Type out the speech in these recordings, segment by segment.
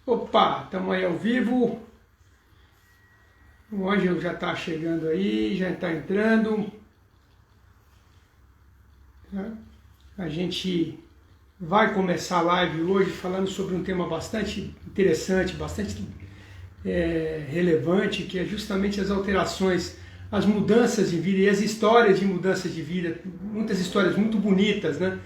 Opa, estamos aí ao vivo. O Ângelo já está chegando aí, já está entrando. A gente vai começar a live hoje falando sobre um tema bastante interessante, bastante relevante, que é justamente as alterações, as mudanças de vida e as histórias de mudanças de vida, muitas histórias muito bonitas, né,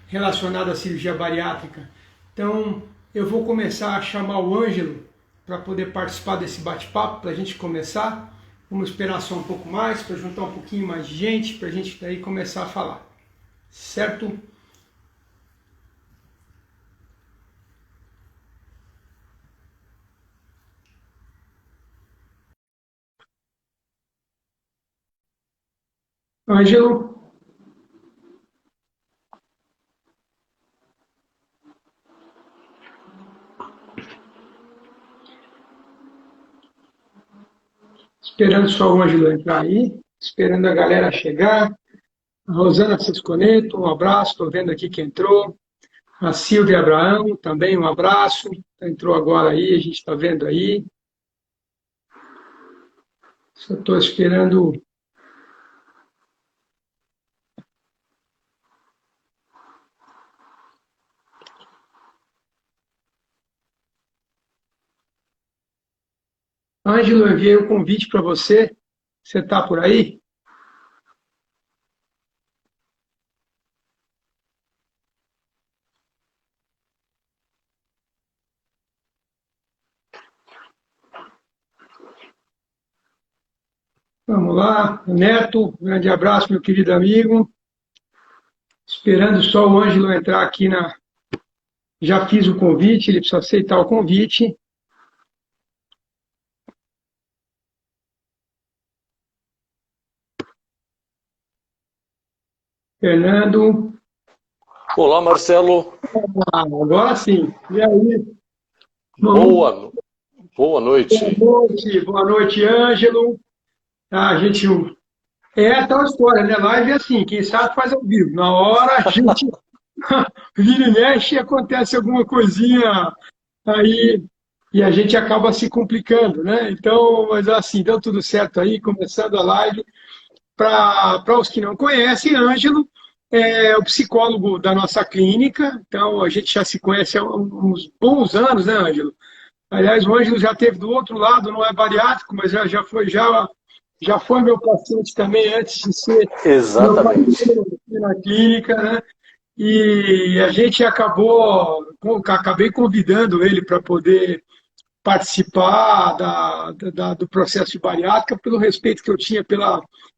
relacionadas à cirurgia bariátrica. Então, eu vou começar a chamar o Ângelo para poder participar desse bate-papo, para a gente começar. Vamos esperar só um pouco mais, para juntar um pouquinho mais de gente, para a gente daí começar a falar. Certo? Ângelo? Esperando só o Ângelo entrar aí, esperando a galera chegar. A Rosana Cisconeto, um abraço, estou vendo aqui que entrou. A Silvia Abraão, também um abraço. Entrou agora aí, a gente está vendo aí. Só estou esperando. Ângelo, eu enviei o convite para você. Você está por aí? Vamos lá. Neto, um grande abraço, meu querido amigo. Esperando só o Ângelo entrar aqui na. Já fiz o convite, ele precisa aceitar o convite. Fernando. Olá, Marcelo. Agora sim. E aí? Boa noite. Boa noite, Ângelo. A gente. É tal história, né? Live é assim, quem sabe faz ao vivo. Na hora a gente vira e mexe e acontece alguma coisinha aí e a gente acaba se complicando, né? Então, mas assim, deu tudo certo aí, começando a live. Para os que não conhecem, Ângelo é o psicólogo da nossa clínica, então a gente já se conhece há uns bons anos, né, Ângelo? Aliás, o Ângelo já teve do outro lado, não é bariátrico, mas já foi meu paciente também antes de ser meu Exatamente. paciente na clínica, né? E a gente acabei convidando ele para poder participar do processo de bariátrica pelo respeito que eu tinha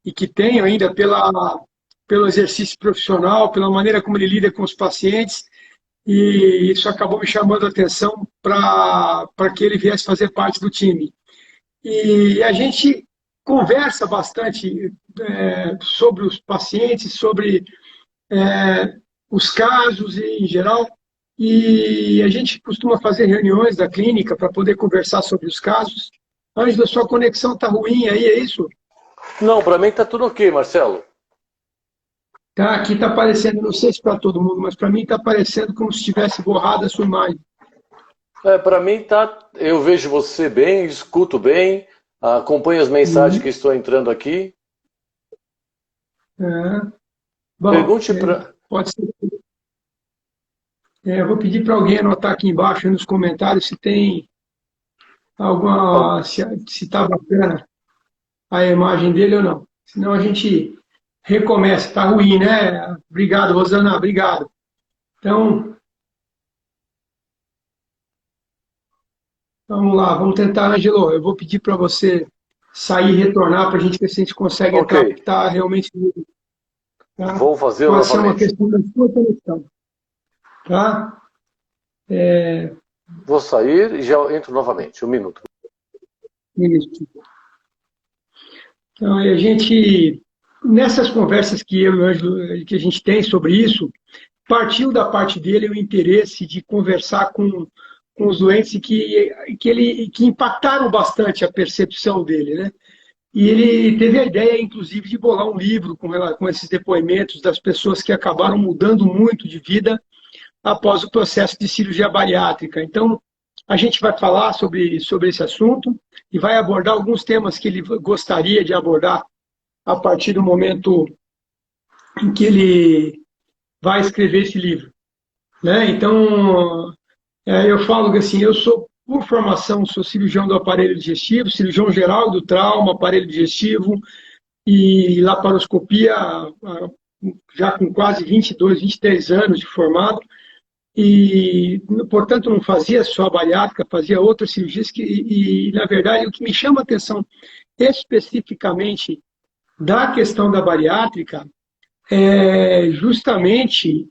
e que tenho ainda pelo exercício profissional, pela maneira como ele lida com os pacientes, e isso acabou me chamando a atenção para que ele viesse fazer parte do time. E a gente conversa bastante sobre os pacientes, sobre os casos em geral, e a gente costuma fazer reuniões da clínica para poder conversar sobre os casos. Ângela, sua conexão está ruim aí, é isso? Não, para mim tá tudo ok, Marcelo. Tá, aqui está aparecendo, não sei se para todo mundo, mas para mim está aparecendo como se tivesse borrado a sua imagem. Para mim tá. Eu vejo você bem, escuto bem, acompanho as mensagens que estão entrando aqui. É. Bom, Pergunte para. pode ser. Eu vou pedir para alguém anotar aqui embaixo nos comentários se tem alguma, se está bacana a imagem dele ou não. Senão a gente recomeça. Está ruim, né? Obrigado, Rosana, obrigado. Então, vamos lá, vamos tentar, Angelo. Eu vou pedir para você sair e retornar para a gente ver se a gente consegue Ok, entrar, porque está realmente. Tá? vou fazer Pode ser uma novamente. questão da sua conexão. Tá? Vou sair e já entro novamente. Um minuto. Isso. Então, a gente, nessas conversas que eu e o Ângelo, que a gente tem sobre isso, partiu da parte dele o interesse de conversar com os doentes que impactaram bastante a percepção dele, né? E ele teve a ideia, inclusive, de bolar um livro com esses depoimentos das pessoas que acabaram mudando muito de vida após o processo de cirurgia bariátrica. Então, A gente vai falar sobre esse assunto e vai abordar alguns temas que ele gostaria de abordar a partir do momento em que ele vai escrever esse livro, né? Então, eu falo que assim, eu sou, por formação, sou cirurgião do aparelho digestivo, cirurgião geral do trauma, aparelho digestivo e laparoscopia, já com quase 22, 23 anos de formado, e, portanto, não fazia só bariátrica, fazia outras cirurgias, na verdade, o que me chama a atenção especificamente da questão da bariátrica é justamente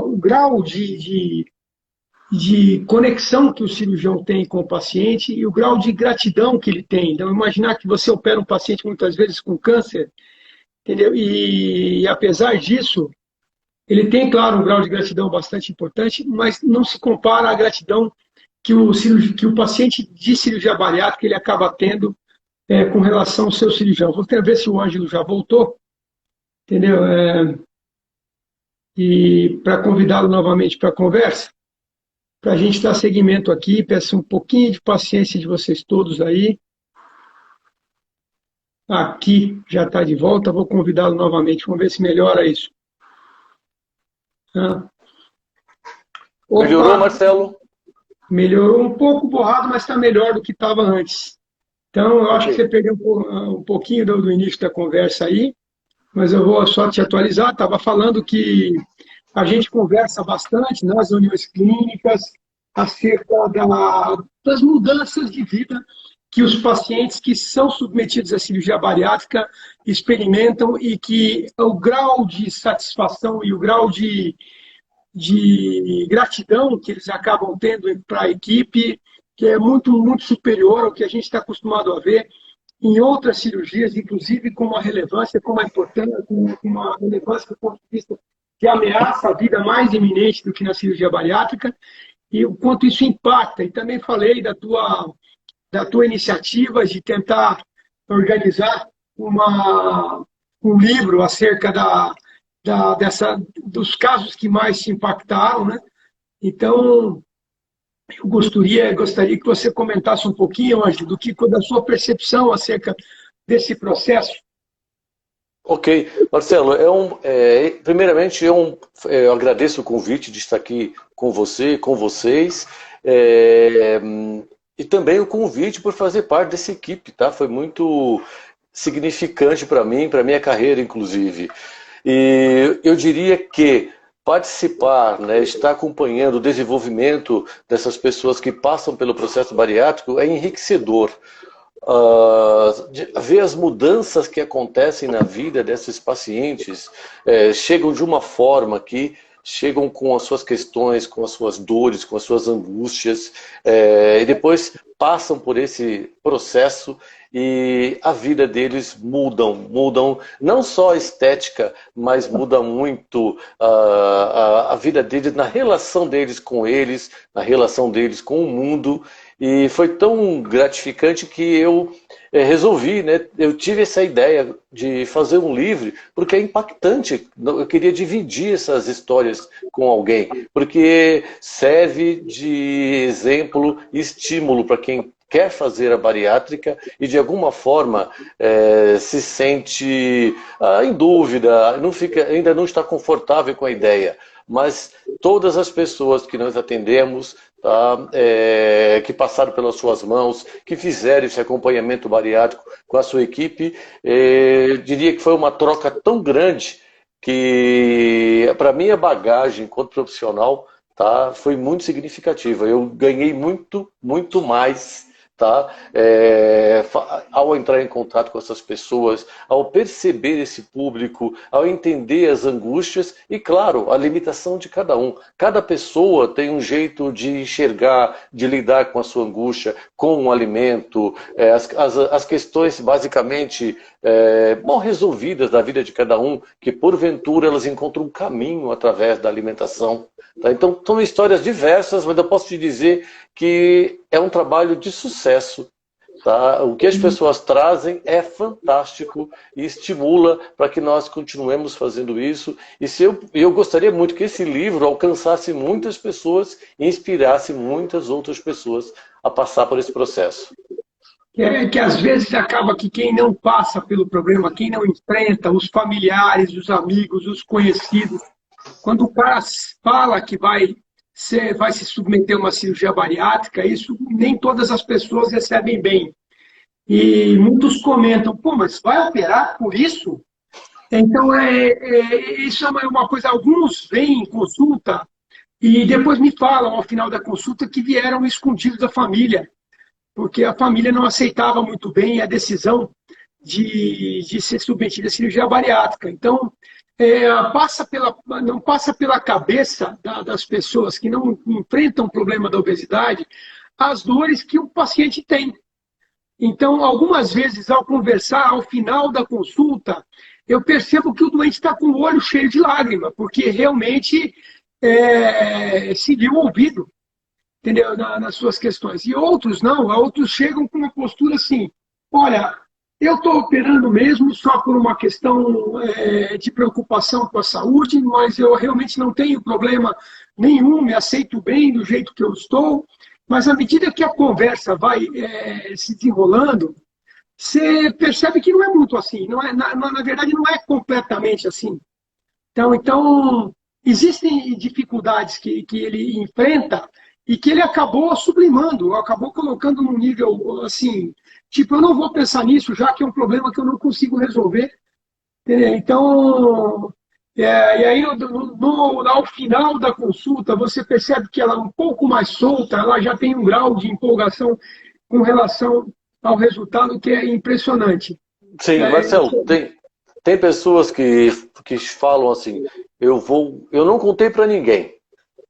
o grau de conexão que o cirurgião tem com o paciente e o grau de gratidão que ele tem. Então, imaginar que você opera um paciente muitas vezes com câncer, entendeu? E apesar disso, ele tem, claro, um grau de gratidão bastante importante, mas não se compara à gratidão que o paciente de cirurgia bariátrica ele acaba tendo com relação ao seu cirurgião. Vou tentar ver se o Ângelo já voltou, entendeu? E para convidá-lo novamente para a conversa, para a gente dar seguimento aqui, peço um pouquinho de paciência de vocês todos aí. Aqui já está de volta, vou convidá-lo novamente, vamos ver se melhora isso. Melhorou, Marcelo? Melhorou um pouco borrado, mas está melhor do que estava antes. Então, eu acho que você perdeu um pouquinho do início da conversa aí, mas eu vou só te atualizar. Estava falando que a gente conversa bastante nas reuniões clínicas acerca das mudanças de vida que os pacientes que são submetidos à cirurgia bariátrica experimentam e que o grau de satisfação e o grau de gratidão que eles acabam tendo para a equipe, que é muito, muito superior ao que a gente está acostumado a ver em outras cirurgias, inclusive com uma relevância, com uma importância, com uma relevância do ponto de vista que ameaça a vida mais iminente do que na cirurgia bariátrica, e o quanto isso impacta. E também falei da tua iniciativa de tentar organizar um livro acerca dos casos que mais te impactaram, né? Então, eu gostaria que você comentasse um pouquinho, Ângelo, da sua percepção acerca desse processo. Ok. Marcelo, primeiramente eu agradeço o convite de estar aqui com você, com vocês, e também o convite por fazer parte dessa equipe, tá? Foi muito significante para mim, para minha carreira, inclusive. E eu diria que participar, né, estar acompanhando o desenvolvimento dessas pessoas que passam pelo processo bariátrico é enriquecedor. Ver as mudanças que acontecem na vida desses pacientes, chegam de uma forma que chegam com as suas questões, com as suas dores, com as suas angústias, e depois passam por esse processo e a vida deles mudam não só a estética, mas muda muito a vida deles, na relação deles com eles, na relação deles com o mundo. E foi tão gratificante que eu resolvi, né? Eu tive essa ideia de fazer um livro, porque é impactante. Eu queria dividir essas histórias com alguém, porque serve de exemplo e estímulo para quem quer fazer a bariátrica e de alguma forma se sente em dúvida, ainda não está confortável com a ideia. Mas todas as pessoas que nós atendemos, tá, que passaram pelas suas mãos, que fizeram esse acompanhamento bariátrico com a sua equipe, diria que foi uma troca tão grande que, para mim, a bagagem enquanto profissional, tá, foi muito significativa. Eu ganhei muito, muito mais, tá, ao entrar em contato com essas pessoas, ao perceber esse público, ao entender as angústias e, claro, a limitação de cada um. Cada pessoa tem um jeito de enxergar, de lidar com a sua angústia, com o alimento, as questões basicamente mal resolvidas da vida de cada um, que porventura elas encontram um caminho através da alimentação. Tá? Então, são histórias diversas, mas eu posso te dizer que é um trabalho de sucesso. Tá? O que as pessoas trazem é fantástico e estimula para que nós continuemos fazendo isso. E eu gostaria muito que esse livro alcançasse muitas pessoas e inspirasse muitas outras pessoas a passar por esse processo. Que às vezes acaba que quem não passa pelo problema, quem não enfrenta, os familiares, os amigos, os conhecidos, quando o cara fala que vai se submeter a uma cirurgia bariátrica, isso nem todas as pessoas recebem bem. E muitos comentam, pô, mas vai operar por isso? Então, isso é uma coisa, alguns vêm em consulta e depois me falam, ao final da consulta, que vieram escondidos da família, porque a família não aceitava muito bem a decisão de ser submetida à cirurgia bariátrica. Então, não passa pela cabeça das pessoas que não enfrentam o problema da obesidade as dores que o paciente tem. Então, algumas vezes, ao conversar, ao final da consulta, eu percebo que o doente está com o olho cheio de lágrima, porque realmente se viu ouvido, entendeu? Nas suas questões. E outros não, outros chegam com uma postura assim, olha, eu estou operando mesmo só por uma questão de preocupação com a saúde, mas eu realmente não tenho problema nenhum, me aceito bem do jeito que eu estou, mas à medida que a conversa vai se desenrolando, você percebe que não é muito assim, na verdade não é completamente assim. Então existem dificuldades que ele enfrenta e que ele acabou sublimando, acabou colocando num nível assim, tipo, eu não vou pensar nisso, já que é um problema que eu não consigo resolver. Então, e aí ao final da consulta, você percebe que ela é um pouco mais solta, ela já tem um grau de empolgação com relação ao resultado que é impressionante. Sim, Marcelo, tem pessoas que falam assim, eu não contei para ninguém.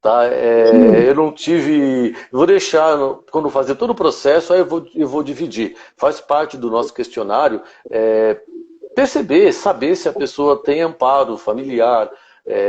Tá? Eu não tive. Vou deixar, quando fazer todo o processo, aí eu vou dividir. Faz parte do nosso questionário perceber, saber se a pessoa tem amparo familiar,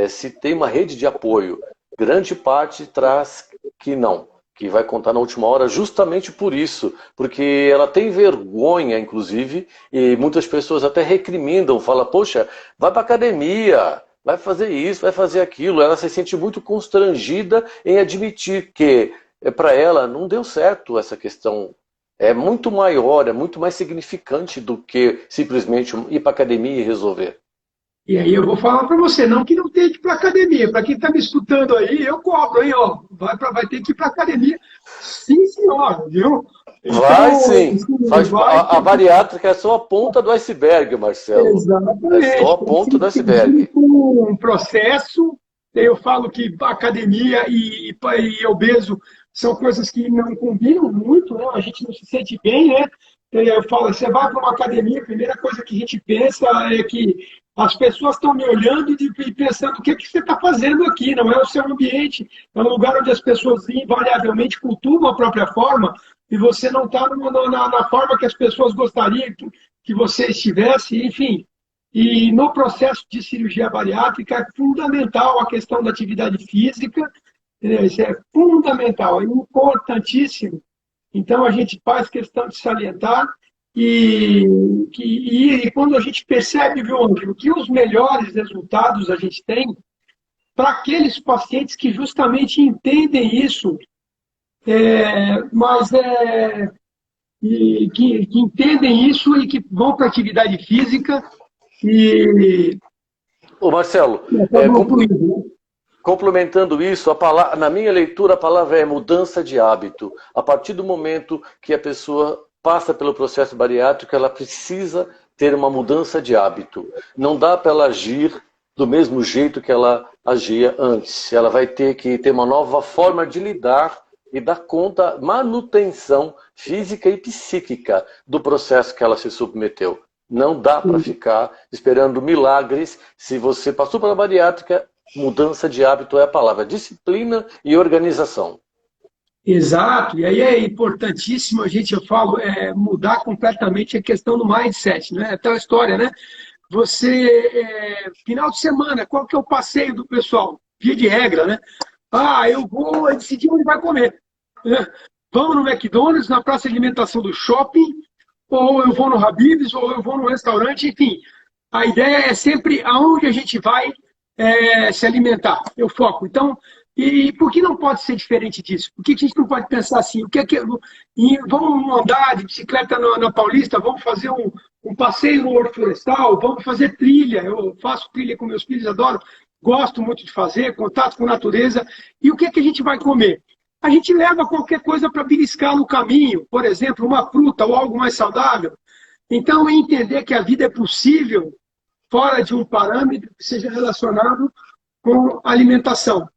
se tem uma rede de apoio. Grande parte traz que não, que vai contar na última hora justamente por isso, porque ela tem vergonha, inclusive, e muitas pessoas até recrimindam, falam, poxa, vai para academia. Vai fazer isso, vai fazer aquilo. Ela se sente muito constrangida em admitir que para ela não deu certo essa questão. É muito maior, é muito mais significante do que simplesmente ir para a academia e resolver. E aí eu vou falar para você, não que não tem que ir para a academia. Para quem está me escutando aí, eu cobro, hein? Ó, vai ter que ir para a academia. Sim, senhor, viu? Vai Então, sim. A vai. bariátrica é só a ponta do iceberg, Marcelo. É Exatamente. só a ponta do iceberg. Um processo, eu falo que academia e obeso são coisas que não combinam muito, né? A gente não se sente bem, né? Eu falo, você vai para uma academia, a primeira coisa que a gente pensa é que as pessoas estão me olhando e pensando o que você está fazendo aqui, não é o seu ambiente, é um lugar onde as pessoas invariavelmente cultuam a própria forma e você não está na forma que as pessoas gostariam que você estivesse, enfim. E no processo de cirurgia bariátrica é fundamental a questão da atividade física, isso é fundamental, é importantíssimo. Então a gente faz questão de salientar e quando a gente percebe, viu, Ângelo, que os melhores resultados a gente tem para aqueles pacientes que justamente entendem isso, mas que entendem isso e que vão para a atividade física e Ô Marcelo, complementando isso, na minha leitura a palavra é mudança de hábito. A partir do momento que a pessoa passa pelo processo bariátrico, ela precisa ter uma mudança de hábito. Não dá para ela agir do mesmo jeito que ela agia antes. Ela vai ter que ter uma nova forma de lidar e dar conta, manutenção física e psíquica do processo que ela se submeteu. Não dá para ficar esperando milagres. Se você passou pela bariátrica, mudança de hábito é a palavra. Disciplina e organização. Exato, e aí é importantíssimo eu falo, mudar completamente a questão do mindset, né? É tal história, né? Final de semana, qual que é o passeio do pessoal? Via de regra, né? Eu vou decidir onde vai comer. vamos no McDonald's, na praça de alimentação do shopping, ou eu vou no Habib's, ou eu vou no restaurante, enfim. A ideia é sempre aonde a gente vai se alimentar. Eu foco. Então, e por que não pode ser diferente disso? Por que a gente não pode pensar assim? O que é que, vamos andar de bicicleta na Paulista, vamos fazer um passeio no Horto Florestal, vamos fazer trilha. Eu faço trilha com meus filhos, adoro, gosto muito de fazer, contato com a natureza. E o que é que a gente vai comer? A gente leva qualquer coisa para beliscar no caminho, por exemplo, uma fruta ou algo mais saudável. Então, entender que a vida é possível fora de um parâmetro que seja relacionado com alimentação.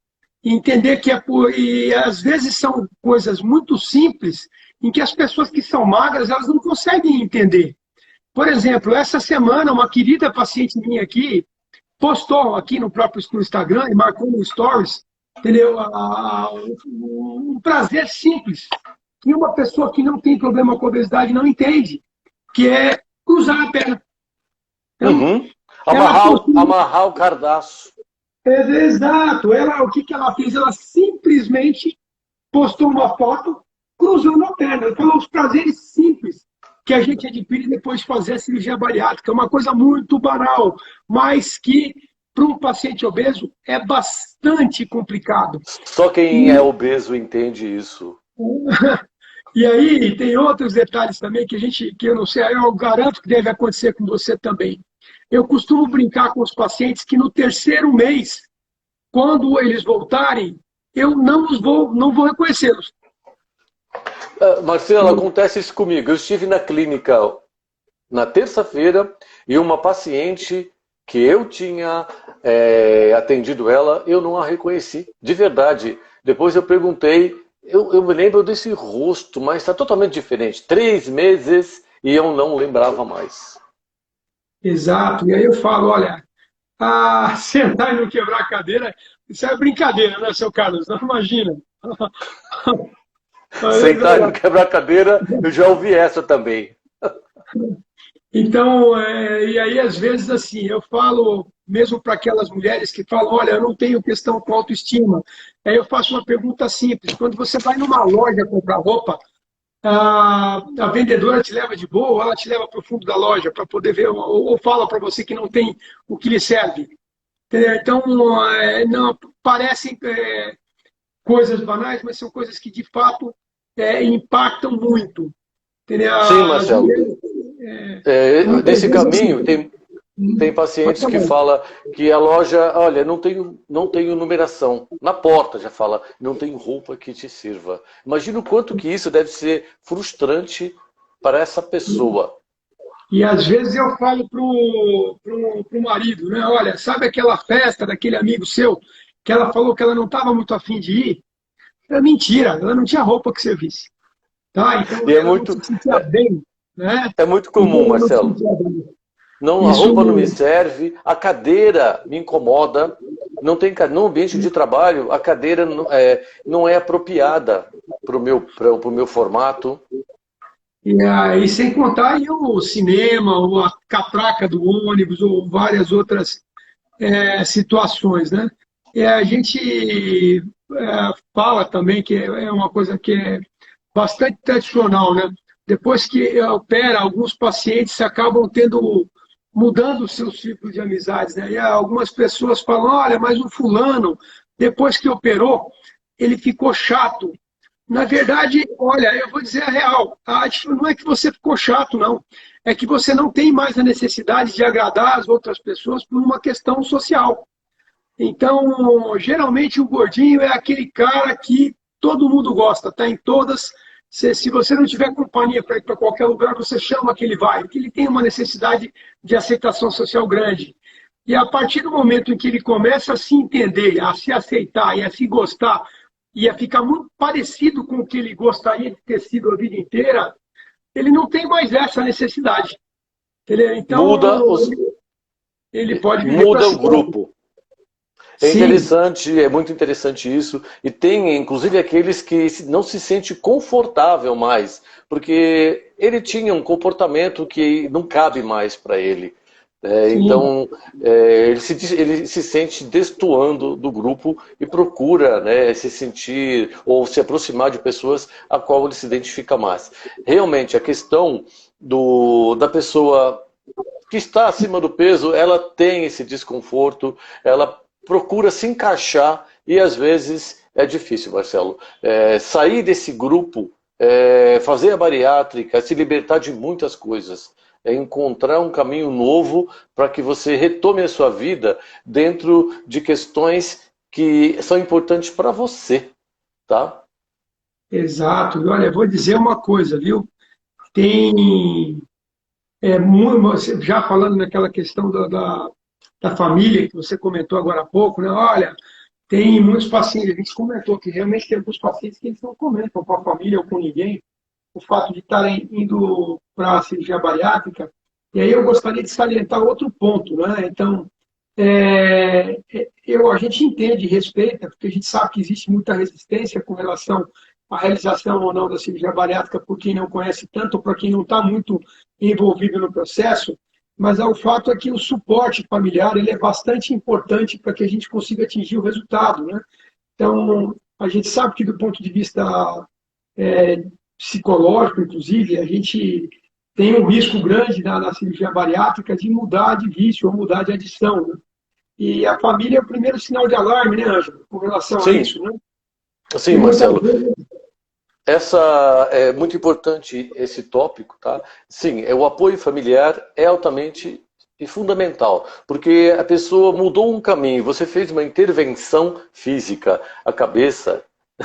Entender que e às vezes são coisas muito simples em que as pessoas que são magras elas não conseguem entender. Por exemplo, essa semana uma querida paciente minha aqui postou aqui no próprio Instagram e marcou no Stories, entendeu? Um prazer simples que uma pessoa que não tem problema com obesidade não entende, que é cruzar a perna. Então, amarrar o cardaço. Exato. O que ela fez? Ela simplesmente postou uma foto cruzando a perna. Ela falou os prazeres simples que a gente adquire depois de fazer a cirurgia bariátrica. É uma coisa muito banal, mas que para um paciente obeso é bastante complicado. Só quem é obeso entende isso. E aí tem outros detalhes também que eu não sei, eu garanto que deve acontecer com você também. Eu costumo brincar com os pacientes que no terceiro mês, quando eles voltarem, eu não vou reconhecê-los. Marcelo, acontece isso comigo. Eu estive na clínica na terça-feira e uma paciente que eu tinha atendido ela, eu não a reconheci, de verdade. Depois eu perguntei, eu me lembro desse rosto, mas está totalmente diferente. 3 meses e eu não lembrava mais. Exato. E aí eu falo, olha, sentar e não quebrar a cadeira, isso é brincadeira, né, seu Carlos? Não imagina. Sentar e não quebrar a cadeira, eu já ouvi essa também. Então, e aí às vezes assim, eu falo, mesmo para aquelas mulheres que falam, olha, eu não tenho questão com autoestima. Aí eu faço uma pergunta simples. Quando você vai numa loja comprar roupa, a vendedora te leva de boa, ou ela te leva para o fundo da loja para poder ver, ou fala para você que não tem o que lhe serve. Então, não parecem coisas banais, mas são coisas que de fato impactam muito. Entendeu? Sim, Marcelo. Nesse caminho, tem pacientes que falam que a loja, olha, não tenho numeração. Na porta já fala, não tem roupa que te sirva. Imagina o quanto que isso deve ser frustrante para essa pessoa. E às vezes eu falo pro marido, né? Olha, sabe aquela festa daquele amigo seu que ela falou que ela não estava muito afim de ir? É mentira, ela não tinha roupa que servisse. Tá? Então ela não se sentia bem. Né? É muito comum, Marcelo. A roupa não me serve, a cadeira me incomoda, no ambiente de trabalho, a cadeira não é apropriada para o meu formato. E sem contar aí o cinema, ou a catraca do ônibus, ou várias outras situações. Né? E a gente fala também que é uma coisa que é bastante tradicional, né? Depois que opera, alguns pacientes acabam mudando o seu ciclo de amizades. Né? E algumas pessoas falam, olha, mas o fulano, depois que operou, ele ficou chato. Na verdade, olha, eu vou dizer a real, não é que você ficou chato, não. É que você não tem mais a necessidade de agradar as outras pessoas por uma questão social. Então, geralmente, o gordinho é aquele cara que todo mundo gosta, tá em todas. Se você não tiver companhia para ir para qualquer lugar, você chama que ele vai, porque ele tem uma necessidade de aceitação social grande. E a partir do momento em que ele começa a se entender, a se aceitar e a se gostar, e a ficar muito parecido com o que ele gostaria de ter sido a vida inteira, ele não tem mais essa necessidade. Então, ele pode muda o grupo. É interessante, é muito interessante isso. E tem, inclusive, aqueles que não se sente confortável mais, porque ele tinha um comportamento que não cabe mais para ele. Sim, Então, ele se sente destoando do grupo e procura, né, se sentir ou se aproximar de pessoas a qual ele se identifica mais. Realmente, a questão da pessoa que está acima do peso, ela tem esse desconforto, ela procura se encaixar e às vezes é difícil, Marcelo. Sair desse grupo, fazer a bariátrica, se libertar de muitas coisas. É encontrar um caminho novo para que você retome a sua vida dentro de questões que são importantes para você, tá? exato. E olha, eu vou dizer uma coisa, viu? Tem, já falando naquela questão da família que você comentou agora há pouco, né? Olha, tem muitos pacientes, a gente comentou que realmente tem alguns pacientes que eles não comentam com a família ou com ninguém o fato de estarem indo para a cirurgia bariátrica. E aí eu gostaria de salientar outro ponto, né? Então, a gente entende e respeita, porque a gente sabe que existe muita resistência com relação à realização ou não da cirurgia bariátrica por quem não conhece tanto, ou para quem não está muito envolvido no processo, mas o fato é que o suporte familiar ele é bastante importante para que a gente consiga atingir o resultado, né? Então, a gente sabe que do ponto de vista é, psicológico, inclusive, a gente tem um risco grande na cirurgia bariátrica de mudar de vício ou mudar de adição, né? E a família é o primeiro sinal de alarme, né, Ângelo, com relação a Sim, isso, né? sim, E muitas Marcelo. vezes, Essa é muito importante esse tópico, tá? Sim, o apoio familiar é altamente e fundamental, porque a pessoa mudou um caminho, você fez uma intervenção física, a cabeça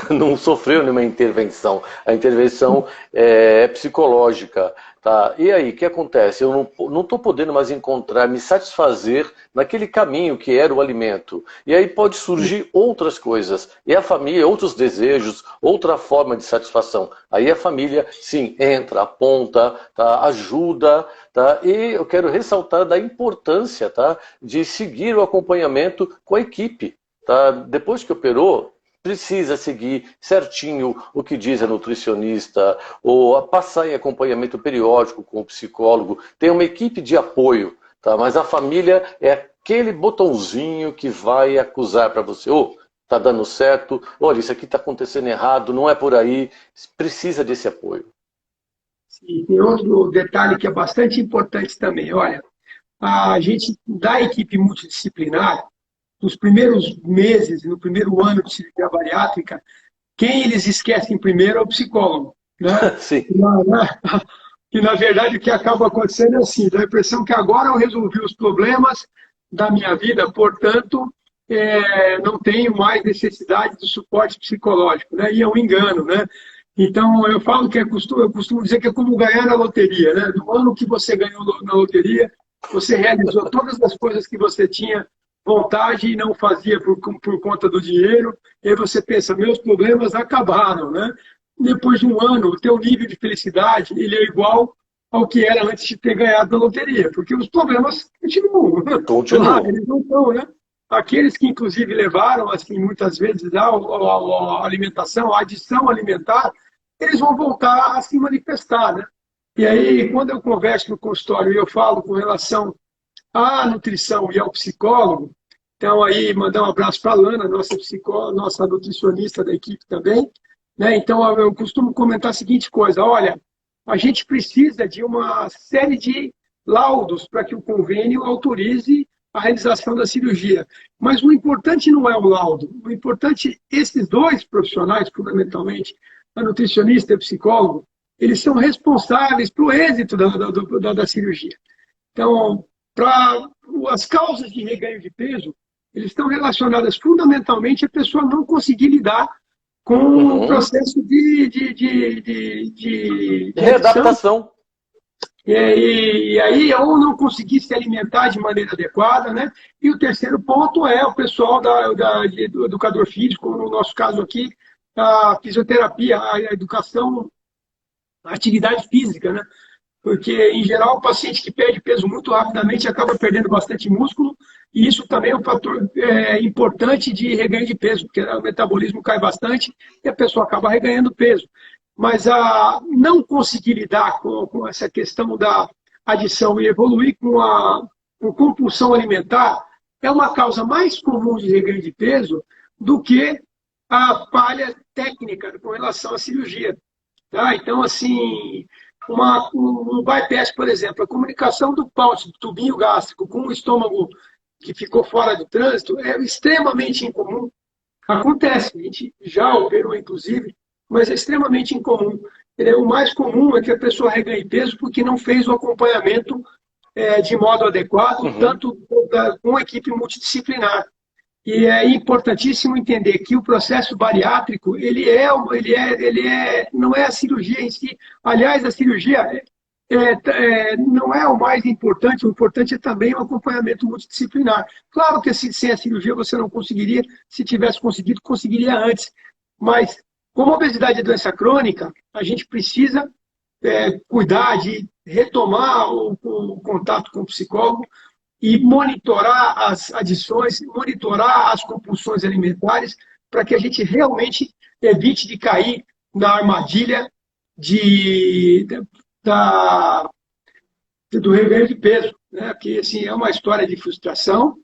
não sofreu nenhuma intervenção, a intervenção é psicológica, tá? E aí, o que acontece? Eu não estou podendo mais encontrar, me satisfazer naquele caminho que era o alimento. E aí pode surgir outras coisas, e a família, outros desejos, outra forma de satisfação. Aí a família, sim, entra, aponta, tá? Ajuda, tá? E eu quero ressaltar da importância, tá? De seguir o acompanhamento com a equipe. Tá? Depois que operou, precisa seguir certinho o que diz a nutricionista, ou passar em acompanhamento periódico com o psicólogo. Tem uma equipe de apoio, tá? Mas a família é aquele botãozinho que vai acusar para você. Oh, tá dando certo, olha, isso aqui está acontecendo errado, não é por aí. Precisa desse apoio. e tem outro detalhe que é bastante importante também. Olha, a gente, da equipe multidisciplinar, nos primeiros meses, no primeiro ano de cirurgia bariátrica, quem eles esquecem primeiro é o psicólogo, né? Sim. E na verdade o que acaba acontecendo é assim, dá a impressão que agora eu resolvi os problemas da minha vida, portanto, não tenho mais necessidade de suporte psicológico, né? E é um engano, né? Então, eu falo que eu costumo dizer que é como ganhar na loteria, né? No ano que você ganhou na loteria, você realizou todas as coisas que você tinha vontade e não fazia por conta do dinheiro, e aí você pensa, meus problemas acabaram, né? Depois de um ano, o teu nível de felicidade ele é igual ao que era antes de ter ganhado na loteria, porque os problemas continuam lá, Continua. eles não estão, né? Aqueles que, inclusive, levaram, assim, muitas vezes, a alimentação, a adição alimentar, eles vão voltar a se manifestar, né? E aí, quando eu converso no consultório e eu falo com relação à nutrição e ao psicólogo, então aí mandar um abraço para a Lana, nossa psicóloga, nossa nutricionista da equipe também, né? Então eu costumo comentar a seguinte coisa: olha, a gente precisa de uma série de laudos para que o convênio autorize a realização da cirurgia. Mas o importante não é o laudo, o importante, esses dois profissionais, fundamentalmente, a nutricionista e o psicólogo, eles são responsáveis pelo êxito da cirurgia. Então, para as causas de reganho de peso, eles estão relacionadas fundamentalmente à pessoa não conseguir lidar com o Uhum. processo de adição, Readaptação. e aí ou não conseguir se alimentar de maneira adequada, né? E o terceiro ponto é o pessoal do educador físico, no nosso caso aqui, a fisioterapia, a educação, a atividade física, né? Porque, em geral, o paciente que perde peso muito rapidamente acaba perdendo bastante músculo, e isso também é um fator importante de reganho de peso, porque o metabolismo cai bastante e a pessoa acaba reganhando peso. Mas a não conseguir lidar com essa questão da adição e evoluir com com compulsão alimentar é uma causa mais comum de reganho de peso do que a falha técnica com relação à cirurgia. Tá? Então, assim, um bypass, por exemplo, a comunicação do ponte, do tubinho gástrico com o estômago que ficou fora do trânsito é extremamente incomum. Acontece, a gente já operou, inclusive, mas é extremamente incomum. O mais comum é que a pessoa reganhe peso porque não fez o acompanhamento de modo adequado, tanto com a equipe multidisciplinar. E é importantíssimo entender que o processo bariátrico, não é a cirurgia em si. Aliás, a cirurgia não é o mais importante, o importante é também o acompanhamento multidisciplinar. Claro que sem a cirurgia você não conseguiria, se tivesse conseguido, conseguiria antes. Mas, como a obesidade é doença crônica, a gente precisa cuidar de retomar o contato com o psicólogo e monitorar as adições, monitorar as compulsões alimentares, para que a gente realmente evite de cair na armadilha do reganho de peso, né? Porque assim, é uma história de frustração,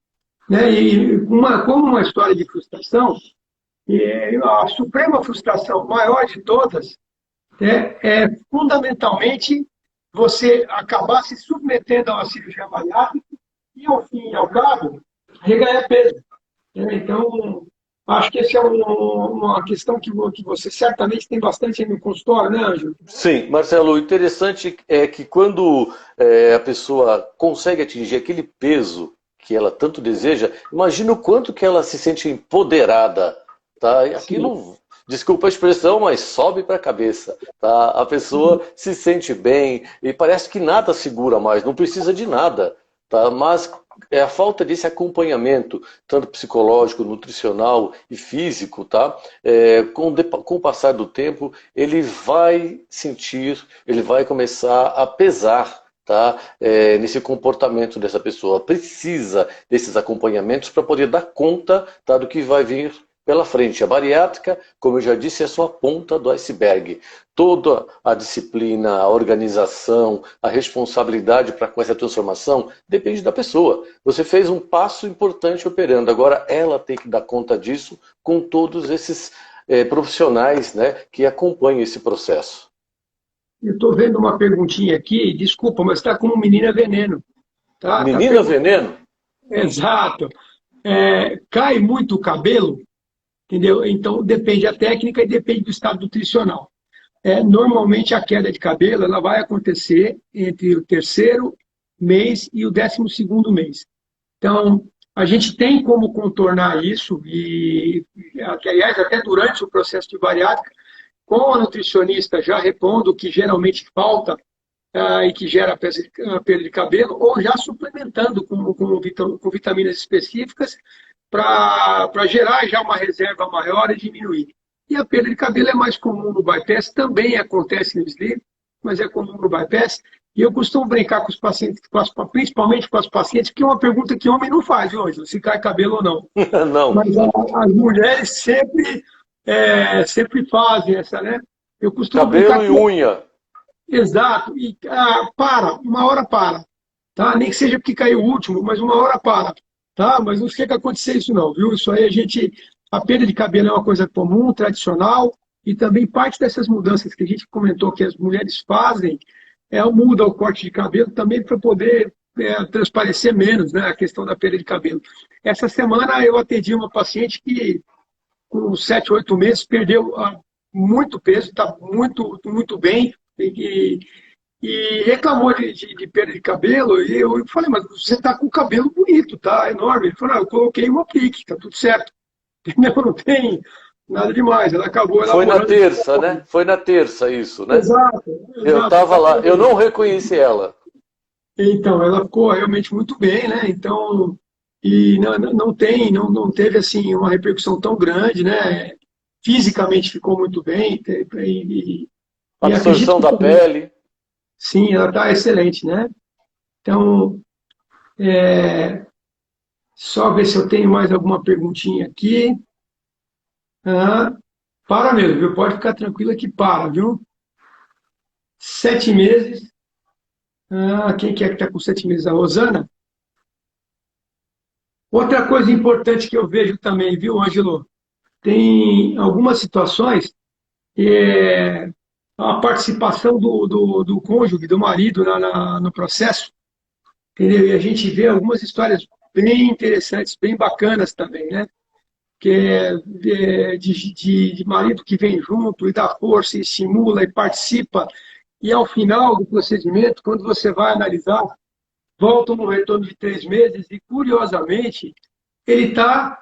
né? E como uma história de frustração, a suprema frustração maior de todas é fundamentalmente você acabar se submetendo a uma cirurgia bariátrica e, ao fim e ao cabo, reganhar peso. Então, acho que essa é uma questão que você certamente tem bastante aí no consultório, né, Ângelo? Sim, Marcelo, o interessante é que quando a pessoa consegue atingir aquele peso que ela tanto deseja, imagina o quanto que ela se sente empoderada. Tá? Aquilo, desculpa a expressão, mas sobe para a cabeça. Tá? A pessoa se sente bem e parece que nada segura mais, não precisa de nada. Tá? Mas é a falta desse acompanhamento, tanto psicológico, nutricional e físico, tá? Com o passar do tempo, ele vai sentir, ele vai começar a pesar, tá? Nesse comportamento dessa pessoa. Precisa desses acompanhamentos para poder dar conta, tá, do que vai vir pela frente. A bariátrica, como eu já disse, é só a ponta do iceberg. Toda a disciplina, a organização, a responsabilidade para com essa transformação depende da pessoa. Você fez um passo importante operando, agora ela tem que dar conta disso com todos esses profissionais, né, que acompanham esse processo. Eu estou vendo uma perguntinha aqui, desculpa, mas está como menina veneno. Tá? Menina veneno? Exato. Cai muito o cabelo? Entendeu? Então, depende da técnica e depende do estado nutricional. Normalmente, a queda de cabelo ela vai acontecer entre o terceiro mês e o 12º mês. Então, a gente tem como contornar isso, e, aliás, até durante o processo de bariátrica, com a nutricionista já repondo o que geralmente falta e que gera perda de cabelo, ou já suplementando com vitaminas específicas, para gerar já uma reserva maior e diminuir. E a perda de cabelo é mais comum no bypass, também acontece no sleeve, mas é comum no bypass. E eu costumo brincar com os pacientes, principalmente com as pacientes, que é uma pergunta que homem não faz hoje, se cai cabelo ou não. Não. Mas as mulheres sempre fazem essa, né? Eu costumo cabelo e unha. Exato. E uma hora para. Tá? Nem que seja porque caiu o último, mas uma hora para. Tá? Mas não chega a acontecer isso não, viu? Isso aí a perda de cabelo é uma coisa comum, tradicional, e também parte dessas mudanças que a gente comentou que as mulheres fazem, muda o corte de cabelo também para poder transparecer menos, né, a questão da perda de cabelo. Essa semana eu atendi uma paciente que com 7, 8 meses perdeu muito peso, está muito, muito bem, e reclamou de perda de cabelo, e eu falei, mas você está com o cabelo bonito, tá enorme. Ele falou, eu coloquei uma aplique, tá tudo certo. Entendeu? Não tem nada demais. Ela acabou Foi na terça, né? Foi na terça isso, né? Exato. Eu estava lá, eu não reconheci ela. Então, ela ficou realmente muito bem, né? Então, e não teve assim uma repercussão tão grande, né? Fisicamente ficou muito bem. Absorção da pele. Sim, ela está excelente, né? Então, só ver se eu tenho mais alguma perguntinha aqui. Para mesmo, viu? Pode ficar tranquila que para, viu? 7 meses. Quem que é que está com 7 meses? A Rosana? Outra coisa importante que eu vejo também, viu, Ângelo? Tem algumas situações é, a participação do cônjuge, do marido no processo, entendeu? E a gente vê algumas histórias bem interessantes, bem bacanas também, né? Que de marido que vem junto e dá força, e estimula e participa, e ao final do procedimento, quando você vai analisar, voltam no retorno de 3 meses e, curiosamente, ele está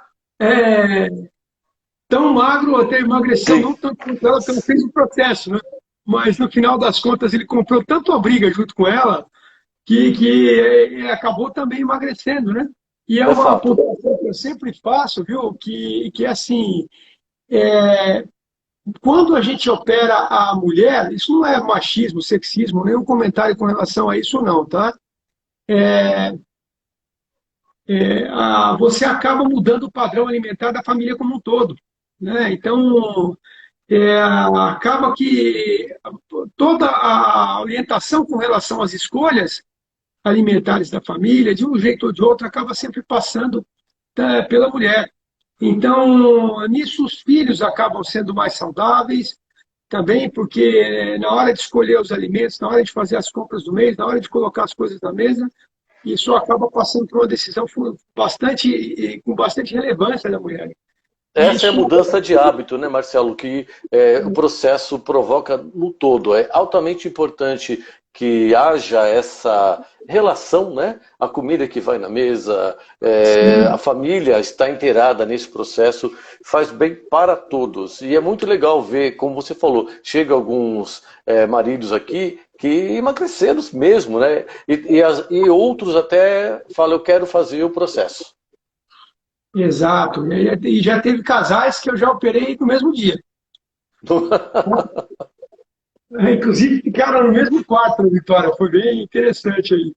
tão magro, até emagreceu, Sim. não tanto quanto ela, porque ela fez o processo, né? Mas no final das contas ele comprou tanto a briga junto com ela que acabou também emagrecendo, né? E é É uma fato. pontuação que eu sempre faço, viu? Que assim, é, quando a gente opera a mulher, isso não é machismo, sexismo, nenhum comentário com relação a isso, não, tá? Você acaba mudando o padrão alimentar da família como um todo, né? Então, acaba que toda a orientação com relação às escolhas alimentares da família, de um jeito ou de outro, acaba sempre passando pela mulher. Então, nisso, os filhos acabam sendo mais saudáveis também, porque na hora de escolher os alimentos, na hora de fazer as compras do mês, na hora de colocar as coisas na mesa, isso acaba passando por uma decisão com bastante relevância da mulher. E Essa é a isso mudança de hábito, né, Marcelo, que o processo provoca no todo. É altamente importante que haja essa relação, né? A comida que vai na mesa, a família está inteirada nesse processo, faz bem para todos. E é muito legal ver, como você falou, chega alguns maridos aqui que emagreceram mesmo, né? E outros até falam, eu quero fazer o processo. exato. E já teve casais que eu já operei no mesmo dia. Inclusive ficaram no mesmo quarto, Vitória. Foi bem interessante aí.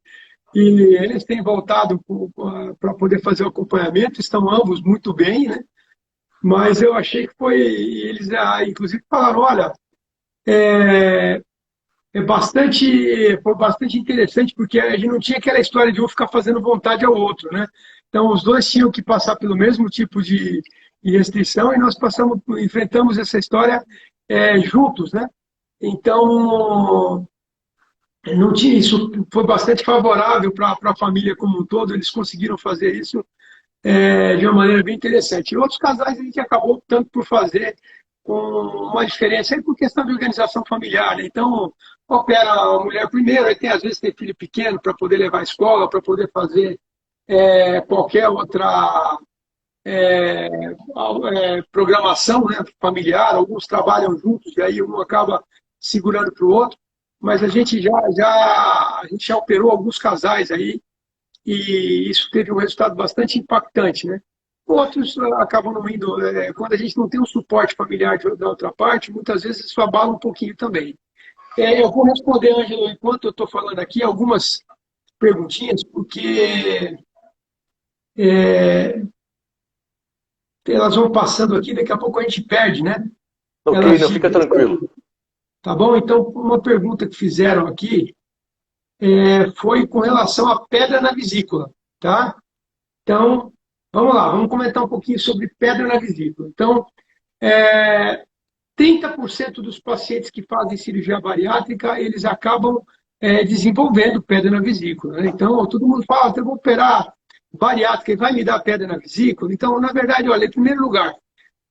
E eles têm voltado para poder fazer o acompanhamento, estão ambos muito bem, né? Mas eu achei que foi. Eles, inclusive, falaram: olha, foi bastante interessante, porque a gente não tinha aquela história de um ficar fazendo vontade ao outro, né? Então, os dois tinham que passar pelo mesmo tipo de restrição e nós enfrentamos essa história juntos, né? Então, não tinha isso, foi bastante favorável para a família como um todo, eles conseguiram fazer isso de uma maneira bem interessante. E outros casais a gente acabou optando por fazer com uma diferença aí por questão de organização familiar, né? Então, opera a mulher primeiro, aí às vezes tem filho pequeno para poder levar à escola, para poder fazer qualquer outra programação, né, familiar, alguns trabalham juntos e aí um acaba segurando para o outro, mas a gente já operou alguns casais aí e isso teve um resultado bastante impactante, né? Outros acabam não indo, quando a gente não tem um suporte familiar da outra parte, muitas vezes isso abala um pouquinho também. Eu vou responder, Ângelo, enquanto eu estou falando aqui, algumas perguntinhas, porque é, elas vão passando aqui, daqui a pouco a gente perde, né? Ok, Elas não fica tranquilo. tá bom? Então, uma pergunta que fizeram aqui foi com relação à pedra na vesícula, tá? Então, vamos lá, vamos comentar um pouquinho sobre pedra na vesícula. Então, é, 30% dos pacientes que fazem cirurgia bariátrica, eles acabam desenvolvendo pedra na vesícula, né? Então, todo mundo fala, eu vou operar bariátrica e vai me dar pedra na vesícula. Então, na verdade, olha, em primeiro lugar,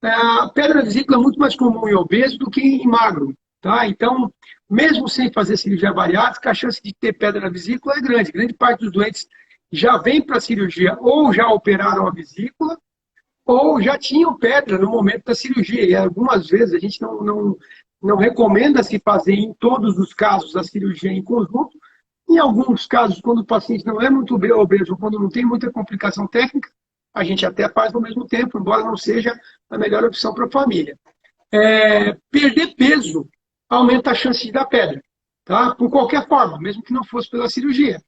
a pedra na vesícula é muito mais comum em obeso do que em magro, tá? Então, mesmo sem fazer cirurgia bariátrica, a chance de ter pedra na vesícula é grande. Grande parte dos doentes já vem para a cirurgia ou já operaram a vesícula ou já tinham pedra no momento da cirurgia. E algumas vezes a gente não recomenda se fazer em todos os casos a cirurgia em conjunto. Em alguns casos, quando o paciente não é muito obeso, quando não tem muita complicação técnica, a gente até faz ao mesmo tempo, embora não seja a melhor opção para a família. Perder peso aumenta a chance de dar pedra, tá? Por qualquer forma, mesmo que não fosse pela cirurgia.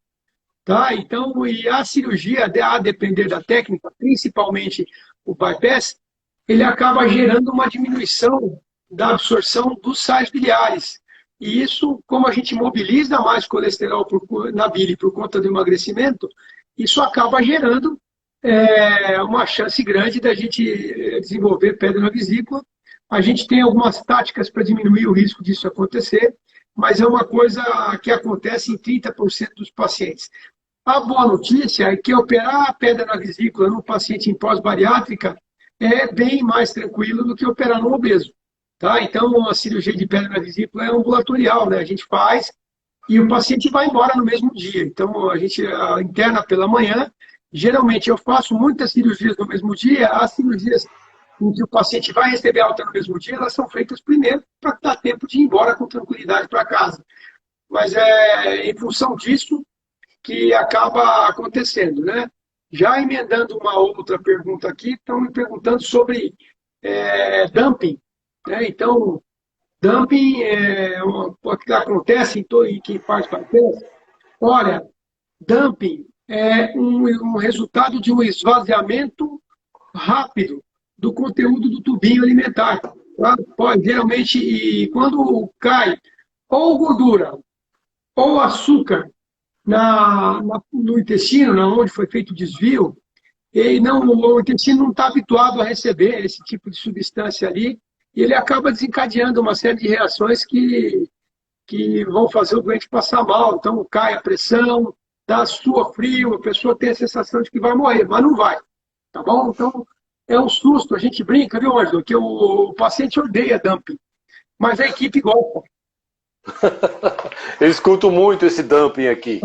Tá? Então, e a cirurgia, a depender da técnica, principalmente o bypass, ele acaba gerando uma diminuição da absorção dos sais biliares. E isso, como a gente mobiliza mais colesterol na bile por conta do emagrecimento, isso acaba gerando é uma chance grande da gente desenvolver pedra na vesícula. A gente tem algumas táticas para diminuir o risco disso acontecer, mas é uma coisa que acontece em 30% dos pacientes. A boa notícia é que operar a pedra na vesícula num paciente em pós-bariátrica é bem mais tranquilo do que operar no obeso. Tá? Então, a cirurgia de pedra na vesícula é ambulatorial, né? A gente faz e o paciente vai embora no mesmo dia. Então, a gente interna pela manhã. Geralmente, eu faço muitas cirurgias no mesmo dia. As cirurgias em que o paciente vai receber alta no mesmo dia, elas são feitas primeiro para dar tempo de ir embora com tranquilidade para casa. Mas é em função disso que acaba acontecendo, né? Já emendando uma outra pergunta aqui, estão me perguntando sobre dumping, né? Então, dumping é o que acontece em quem faz papel. Olha, dumping é um resultado de um esvaziamento rápido do conteúdo do tubinho alimentar. Tá? Pode, geralmente, e quando cai ou gordura ou açúcar no intestino, onde foi feito o desvio, o intestino não está habituado a receber esse tipo de substância ali, e ele acaba desencadeando uma série de reações que vão fazer o doente passar mal. Então, cai a pressão, dá sua frio, a pessoa tem a sensação de que vai morrer, mas não vai. Tá bom? Então, é um susto. A gente brinca, viu, Ângelo, que o paciente odeia dumping, mas a equipe gosta. Eu escuto muito esse dumping aqui.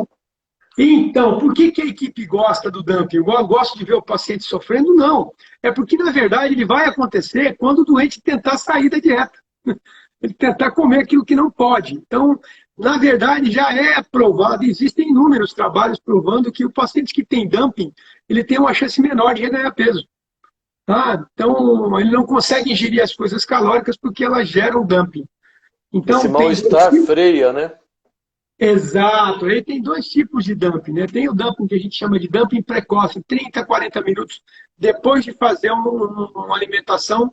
Então, por que a equipe gosta do dumping? Eu gosto de ver o paciente sofrendo? Não. É porque, na verdade, ele vai acontecer quando o doente tentar sair da dieta. Ele tentar comer aquilo que não pode. Então, na verdade, já é provado, existem inúmeros trabalhos provando que o paciente que tem dumping, ele tem uma chance menor de reganhar peso. Tá? Então, ele não consegue ingerir as coisas calóricas porque elas geram dumping. Então, esse mal-estar freia, né? Exato. Aí tem dois tipos de dumping, né? Tem o dumping que a gente chama de dumping precoce, 30, 40 minutos depois de fazer uma alimentação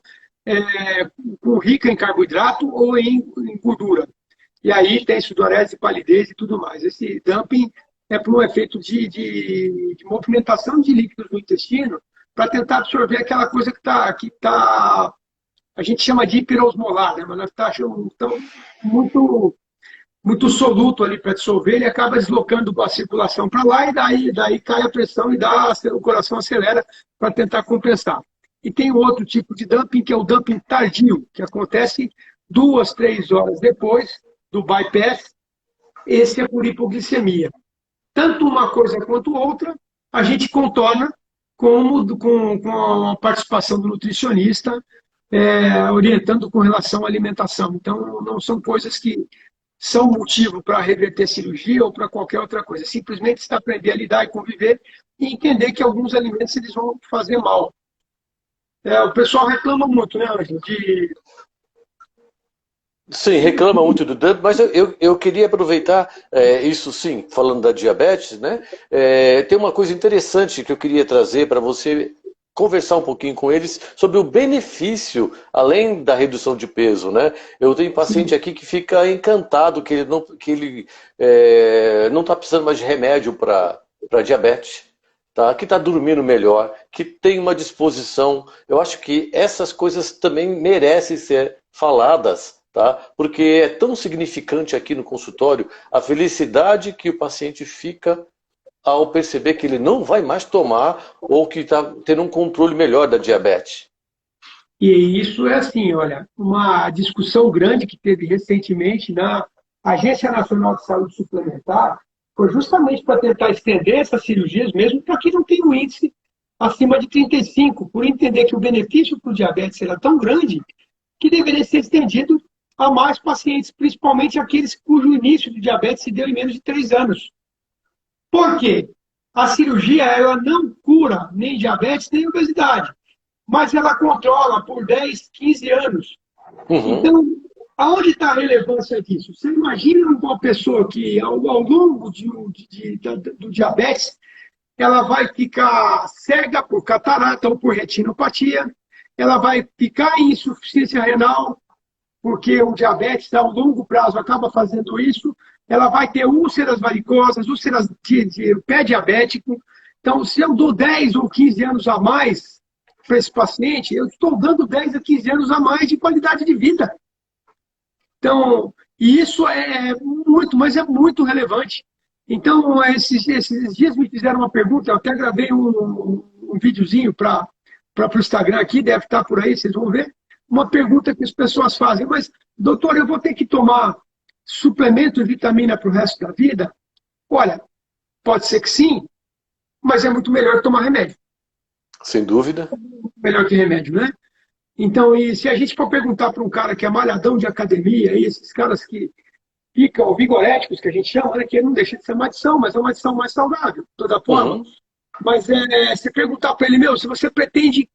rica em carboidrato ou em gordura. E aí tem sudorese, palidez e tudo mais. Esse dumping é por um efeito de movimentação de líquidos no intestino para tentar absorver aquela coisa a gente chama de hiperosmolar, né? Mas nós está muito soluto ali para dissolver, ele acaba deslocando a circulação para lá e daí cai a pressão e o coração acelera para tentar compensar. E tem o outro tipo de dumping, que é o dumping tardio, que acontece 2, 3 horas depois do bypass. Esse é por hipoglicemia. Tanto uma coisa quanto outra, a gente contorna com a participação do nutricionista, orientando com relação à alimentação. Então, não são coisas que são motivo para reverter cirurgia ou para qualquer outra coisa. Simplesmente está aprender a lidar e conviver e entender que alguns alimentos eles vão fazer mal. O pessoal reclama muito, né, Ângelo? Sim, reclama muito do dumping, mas eu queria aproveitar isso sim, falando da diabetes, né? Tem uma coisa interessante que eu queria trazer para você conversar um pouquinho com eles sobre o benefício, além da redução de peso, né? Eu tenho paciente aqui que fica encantado que ele não está precisando mais de remédio para diabetes, tá? Que está dormindo melhor, que tem uma disposição. Eu acho que essas coisas também merecem ser faladas, tá? Porque é tão significante aqui no consultório a felicidade que o paciente fica ao perceber que ele não vai mais tomar ou que está tendo um controle melhor da diabetes. E isso é assim, olha, uma discussão grande que teve recentemente na Agência Nacional de Saúde Suplementar foi justamente para tentar estender essas cirurgias, mesmo para quem não tem um índice acima de 35, por entender que o benefício para o diabetes era tão grande que deveria ser estendido a mais pacientes, principalmente aqueles cujo início do diabetes se deu em menos de 3 anos. Por quê? A cirurgia ela não cura nem diabetes nem obesidade, mas ela controla por 10, 15 anos. Uhum. Então, aonde está a relevância disso? Você imagina uma pessoa que, ao longo do diabetes, ela vai ficar cega por catarata ou por retinopatia, ela vai ficar em insuficiência renal, porque o diabetes, a longo prazo, acaba fazendo isso, ela vai ter úlceras varicosas, úlceras de pé diabético, Então, se eu dou 10 ou 15 anos a mais para esse paciente, eu estou dando 10 a 15 anos a mais de qualidade de vida. Então, e isso é muito, mas é muito relevante. Então, esses dias me fizeram uma pergunta, eu até gravei um videozinho para o Instagram aqui, deve estar por aí, vocês vão ver. Uma pergunta que as pessoas fazem, mas, doutor, eu vou ter que tomar suplemento de vitamina para o resto da vida? Olha, pode ser que sim, mas é muito melhor tomar remédio. Sem dúvida. Melhor que remédio, né? Então, e se a gente for perguntar para um cara que é malhadão de academia, esses caras que ficam vigoréticos, que a gente chama, né, que não deixa de ser uma adição, mas é uma adição mais saudável, de toda forma. Uhum. Mas se perguntar para ele, meu, se você pretende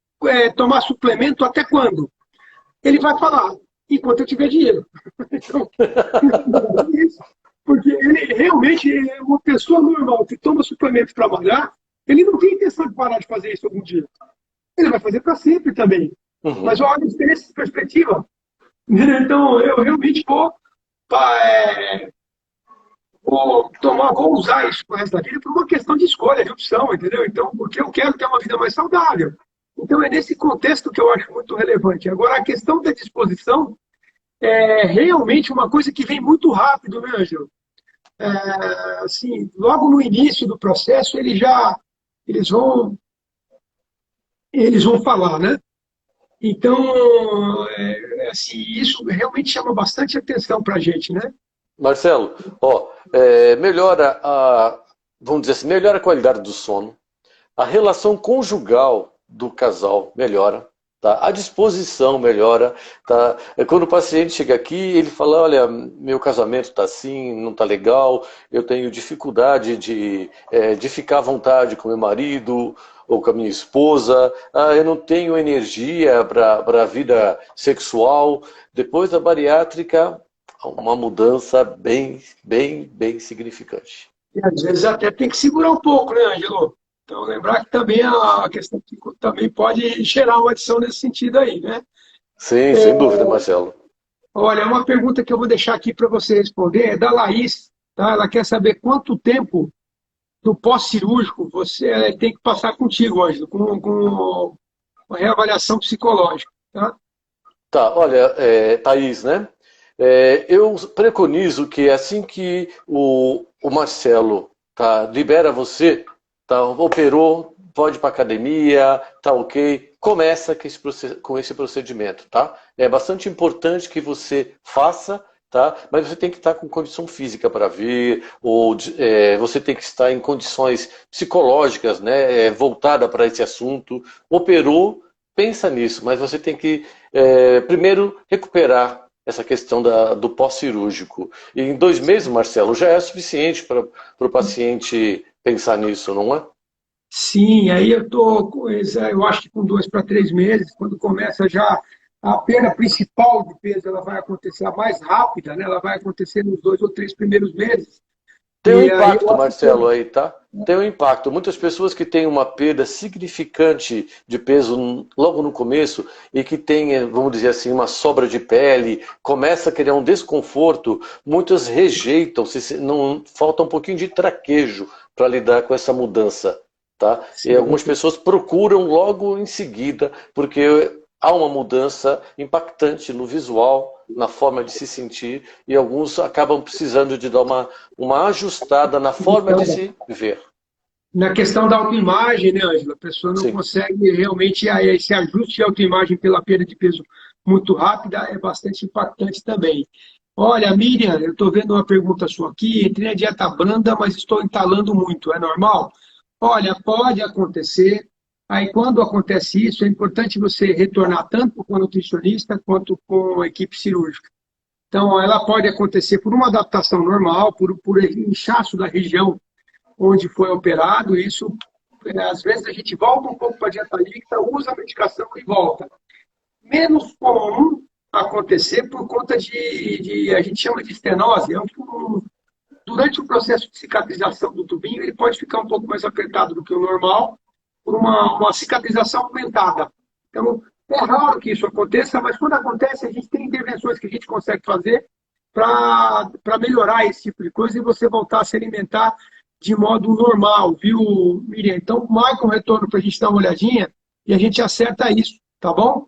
tomar suplemento, até quando? Ele vai falar, enquanto eu tiver dinheiro. Então, porque ele realmente é uma pessoa normal que toma suplemento para malhar, ele não tem intenção de parar de fazer isso algum dia. Ele vai fazer para sempre também. Uhum. Mas olha a diferença de perspectiva. Então, eu realmente vou usar isso pro resto da vida por uma questão de escolha, de opção, entendeu? Então, porque eu quero ter uma vida mais saudável. Então, é nesse contexto que eu acho muito relevante. Agora, a questão da disposição é realmente uma coisa que vem muito rápido, né, Ângelo? Assim, logo no início do processo, eles vão falar, né? Então, assim, isso realmente chama bastante atenção para a gente, né? Marcelo, melhora vamos dizer assim, melhora a qualidade do sono, a relação conjugal do casal melhora, tá? A disposição melhora, tá? Quando o paciente chega aqui, ele fala, olha, meu casamento está assim, não está legal, eu tenho dificuldade de ficar à vontade com meu marido ou com a minha esposa, eu não tenho energia para a vida sexual. Depois da bariátrica, uma mudança bem significante. E às vezes até tem que segurar um pouco, né, Ângelo? Então, lembrar que também a questão também pode gerar uma adição nesse sentido aí, né? Sim, sem dúvida, Marcelo. Olha, uma pergunta que eu vou deixar aqui para você responder é da Laís, tá? Ela quer saber quanto tempo do pós-cirúrgico você tem que passar contigo, Ângelo, com a reavaliação psicológica, tá? Tá, olha, Thaís, né? Eu preconizo que assim que o Marcelo libera você, operou, pode ir para academia, tá ok, começa com esse procedimento, tá? É bastante importante que você faça, tá? Mas você tem que estar com condição física para vir, ou você tem que estar em condições psicológicas, né? Voltada para esse assunto. Operou, pensa nisso, mas você tem que primeiro recuperar essa questão do pós-cirúrgico. E em 2 meses, Marcelo, já é suficiente para o paciente pensar nisso, não é? Sim, aí eu acho que com 2 para 3 meses, quando começa já a perda principal de peso, ela vai acontecer a mais rápida, né? Ela vai acontecer nos 2 ou 3 primeiros meses. Tem um E aí impacto, Marcelo, aí, tá? Tem um impacto. Muitas pessoas que têm uma perda significante de peso logo no começo e que têm, vamos dizer assim, uma sobra de pele, começa a criar um desconforto, muitas rejeitam, não falta um pouquinho de traquejo para lidar com essa mudança, tá? E algumas pessoas procuram logo em seguida, porque há uma mudança impactante no visual, na forma de se sentir, e alguns acabam precisando de dar uma ajustada na forma de se ver. na questão da autoimagem, né, Ângela? A pessoa não Sim. consegue realmente esse ajuste de autoimagem pela perda de peso muito rápida, é bastante impactante também. Olha, Miriam, eu estou vendo uma pergunta sua aqui. Entrei na dieta branda, mas estou entalando muito. É normal? Olha, pode acontecer. Aí, quando acontece isso, é importante você retornar tanto com o nutricionista quanto com a equipe cirúrgica. Então, ela pode acontecer por uma adaptação normal, por inchaço da região onde foi operado. Isso, às vezes, a gente volta um pouco para a dieta líquida, usa a medicação e volta. Menos comum acontecer por conta a gente chama de estenose. Durante o processo de cicatrização do tubinho, ele pode ficar um pouco mais apertado do que o normal, por uma cicatrização aumentada. Então, é raro que isso aconteça, mas quando acontece, a gente tem intervenções que a gente consegue fazer para melhorar esse tipo de coisa e você voltar a se alimentar de modo normal, viu, Miriam? Então, marca um retorno para a gente dar uma olhadinha e a gente acerta isso, tá bom?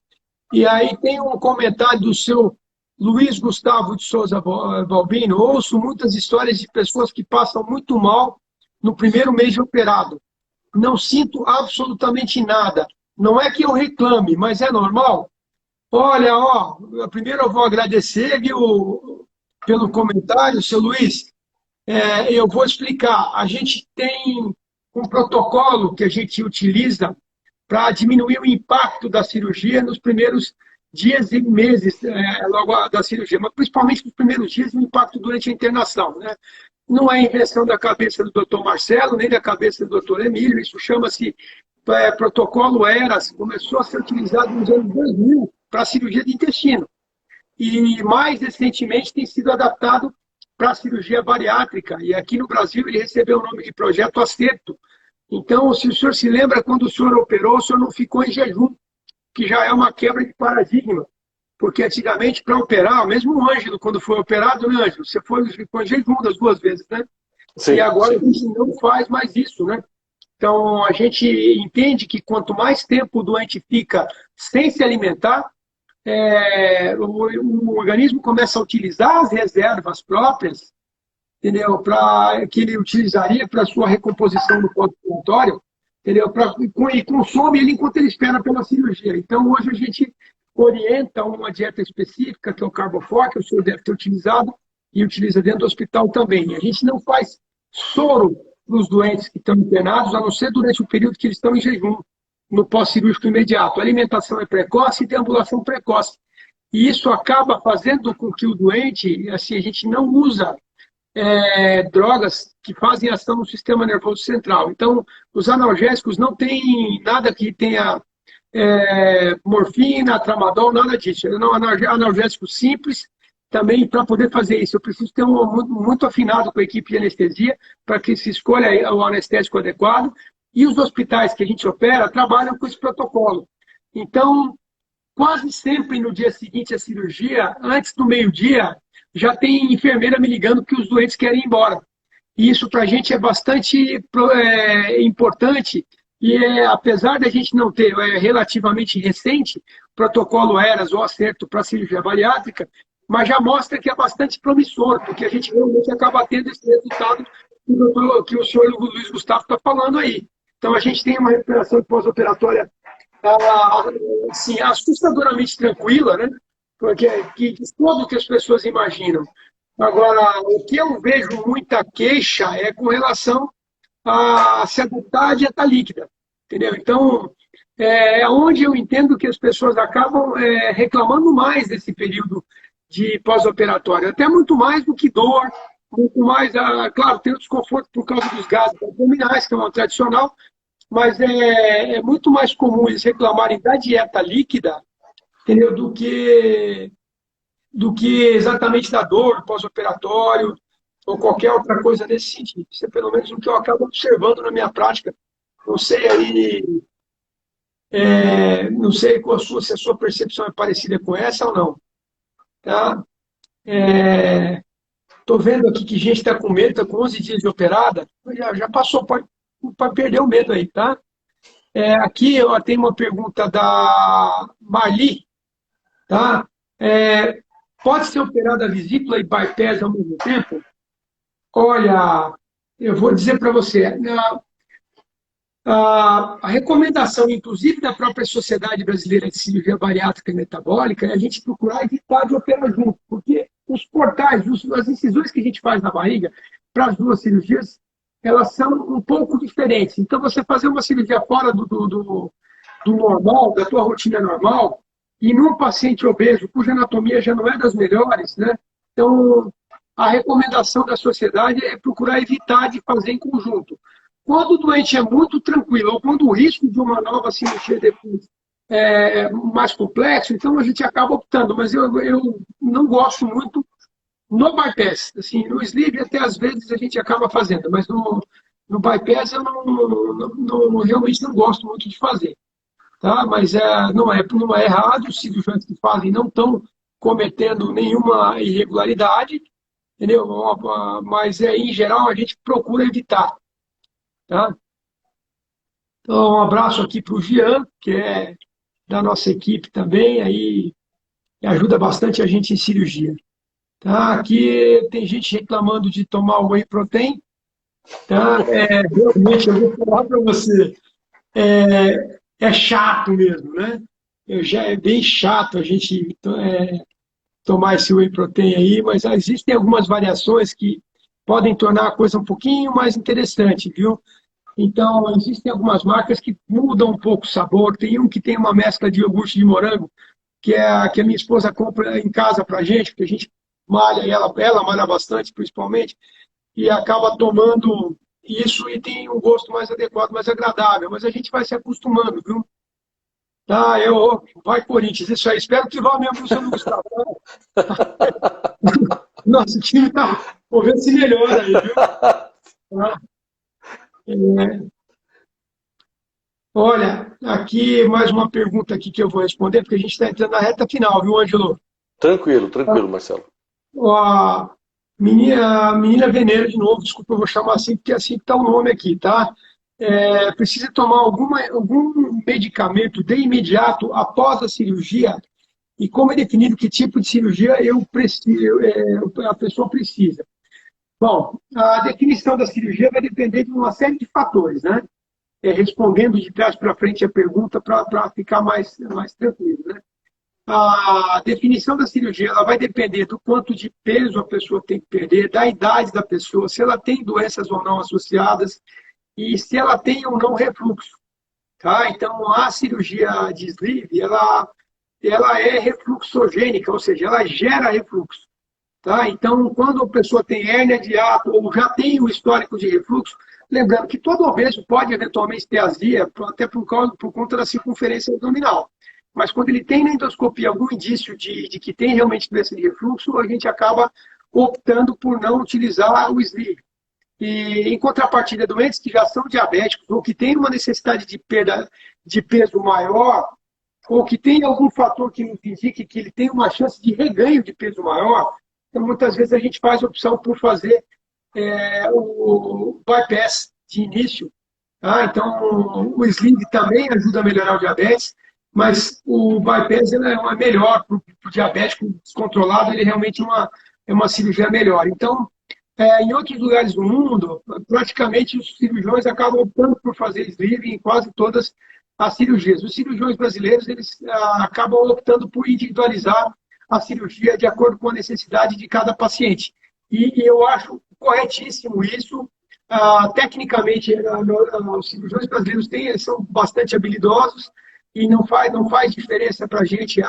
E aí tem um comentário do seu Luiz Gustavo de Souza Balbino. Ouço muitas histórias de pessoas que passam muito mal no primeiro mês de operado. Não sinto absolutamente nada. Não é que eu reclame, mas é normal. Olha, ó, primeiro eu vou agradecer, viu, pelo comentário, seu Luiz. Eu vou explicar. A gente tem um protocolo que a gente utiliza para diminuir o impacto da cirurgia nos primeiros dias e meses logo da cirurgia, mas principalmente nos primeiros dias e o impacto durante a internação, né? Não é invenção da cabeça do Dr. Marcelo, nem da cabeça do Dr. Emílio, isso chama-se protocolo ERAS, começou a ser utilizado nos anos 2000 para a cirurgia de intestino. E mais recentemente tem sido adaptado para a cirurgia bariátrica, e aqui no Brasil ele recebeu o nome de Projeto Acerto. Então, se o senhor se lembra, quando o senhor operou, o senhor não ficou em jejum, que já é uma quebra de paradigma. Porque antigamente, para operar, mesmo o Ângelo, quando foi operado, né, Ângelo? Você ficou em jejum das 2 vezes, né? Sim, e agora sim. A gente não faz mais isso, né? Então, a gente entende que quanto mais tempo o doente fica sem se alimentar, o organismo começa a utilizar as reservas próprias, entendeu? Que ele utilizaria para sua recomposição no pós-operatório, entendeu? E consome ele enquanto ele espera pela cirurgia. Então, hoje a gente orienta uma dieta específica, que é o Carbofor, que o senhor deve ter utilizado, e utiliza dentro do hospital também. A gente não faz soro para os doentes que estão internados, a não ser durante o período que eles estão em jejum, no pós-cirúrgico imediato. A alimentação é precoce e deambulação precoce. E isso acaba fazendo com que o doente, assim, a gente não usa drogas que fazem ação no sistema nervoso central. Então, os analgésicos não têm nada que tenha morfina, tramadol, nada disso. É um analgésico simples. Também, para poder fazer isso, eu preciso ter muito afinado com a equipe de anestesia para que se escolha o anestésico adequado. E os hospitais que a gente opera trabalham com esse protocolo. Então, quase sempre no dia seguinte à cirurgia, antes do meio-dia, já tem enfermeira me ligando que os doentes querem ir embora. E isso para a gente é bastante importante. E apesar da gente não ter, relativamente recente, protocolo ERAS ou acerto para cirurgia bariátrica, mas já mostra que é bastante promissor, porque a gente realmente acaba tendo esse resultado que o senhor Luiz Gustavo está falando aí. Então, a gente tem uma recuperação pós-operatória assim, assustadoramente tranquila, né? Porque que tudo que as pessoas imaginam. Agora, o que eu vejo muita queixa é com relação a se adaptar à dieta líquida, entendeu? Então, onde eu entendo que as pessoas acabam reclamando mais desse período de pós-operatório, até muito mais do que dor, muito mais, claro, tem o desconforto por causa dos gases abdominais, que é uma tradicional, mas é muito mais comum eles reclamarem da dieta líquida, entendeu? Do que exatamente da dor pós-operatório ou qualquer outra coisa nesse sentido. Isso é pelo menos o que eu acabo observando na minha prática. Não sei aí, não sei se a sua percepção é parecida com essa ou não. Tá? Estou vendo aqui que gente está com medo, está com 11 dias de operada, já passou, pode perder o medo aí, tá? Aqui eu tenho uma pergunta da Marli, tá? Pode ser operada a vesícula e bypass ao mesmo tempo? Olha, eu vou dizer para você, a recomendação, inclusive, da própria Sociedade Brasileira de Cirurgia Bariátrica e Metabólica é a gente procurar evitar de operar junto, porque os portais, as incisões que a gente faz na barriga para as duas cirurgias, elas são um pouco diferentes. Então, você fazer uma cirurgia fora do normal, da tua rotina normal, e num paciente obeso, cuja anatomia já não é das melhores, né? Então, a recomendação da sociedade é procurar evitar de fazer em conjunto. Quando o doente é muito tranquilo, ou quando o risco de uma nova cirurgia depois é mais complexo, então a gente acaba optando. Mas eu não gosto muito no bypass. Assim, no sleeve até às vezes a gente acaba fazendo, mas no bypass eu realmente não gosto muito de fazer. Tá? Mas não é errado, os cirurgiões que fazem não estão cometendo nenhuma irregularidade, entendeu? Mas em geral a gente procura evitar tá? Então, um abraço aqui para o Jean, que é da nossa equipe também, aí ajuda bastante a gente em cirurgia. Tá? Aqui tem gente reclamando de tomar whey protein, tá? Realmente, eu vou falar para você, é chato mesmo, né? Já é bem chato a gente tomar esse whey protein aí, mas existem algumas variações que podem tornar a coisa um pouquinho mais interessante, viu? Então, existem algumas marcas que mudam um pouco o sabor. Tem um que tem uma mescla de iogurte de morango, que é a que a minha esposa compra em casa para a gente, porque a gente malha, e ela malha bastante, principalmente, e acaba tomando isso e tem um gosto mais adequado, mais agradável. Mas a gente vai se acostumando, viu? Tá, vai Corinthians, isso aí. Espero que vá mesmo, Luciano Gustavo. Nosso time tá, vamos ver se melhora aí, viu? Tá? É, olha, aqui mais uma pergunta aqui que eu vou responder, porque a gente está entrando na reta final, viu, Ângelo? Tranquilo, tranquilo, Marcelo. A a menina Veneno, de novo, desculpa, eu vou chamar assim, porque é assim que está o nome aqui, tá? Precisa tomar algum medicamento de imediato após a cirurgia? E como é definido que tipo de cirurgia a pessoa precisa? Bom, a definição da cirurgia vai depender de uma série de fatores, né? Respondendo de trás para frente a pergunta para ficar mais tranquilo, né? A definição da cirurgia ela vai depender do quanto de peso a pessoa tem que perder, da idade da pessoa, se ela tem doenças ou não associadas e se ela tem ou não refluxo. Tá? Então, a cirurgia de sleeve, ela é refluxogênica, ou seja, ela gera refluxo. Tá? Então, quando a pessoa tem hérnia de hiato ou já tem o histórico de refluxo, lembrando que todo obeso pode eventualmente ter azia, até por conta da circunferência abdominal. Mas quando ele tem na endoscopia algum indício de que tem realmente doença de refluxo, a gente acaba optando por não utilizar o sleeve. E, em contrapartida, doentes que já são diabéticos ou que têm uma necessidade de perda de peso maior, ou que tem algum fator que nos indique que ele tem uma chance de reganho de peso maior, então, muitas vezes a gente faz a opção por fazer o bypass de início. Tá? Então, o sleeve também ajuda a melhorar o diabetes, mas o bypass é melhor para o diabético descontrolado, ele realmente é uma cirurgia melhor. Então, em outros lugares do mundo, praticamente os cirurgiões acabam optando por fazer sleeve em quase todas as cirurgias. Os cirurgiões brasileiros eles acabam optando por individualizar a cirurgia de acordo com a necessidade de cada paciente. E eu acho corretíssimo isso. Tecnicamente, os cirurgiões brasileiros são bastante habilidosos e não faz diferença para a gente,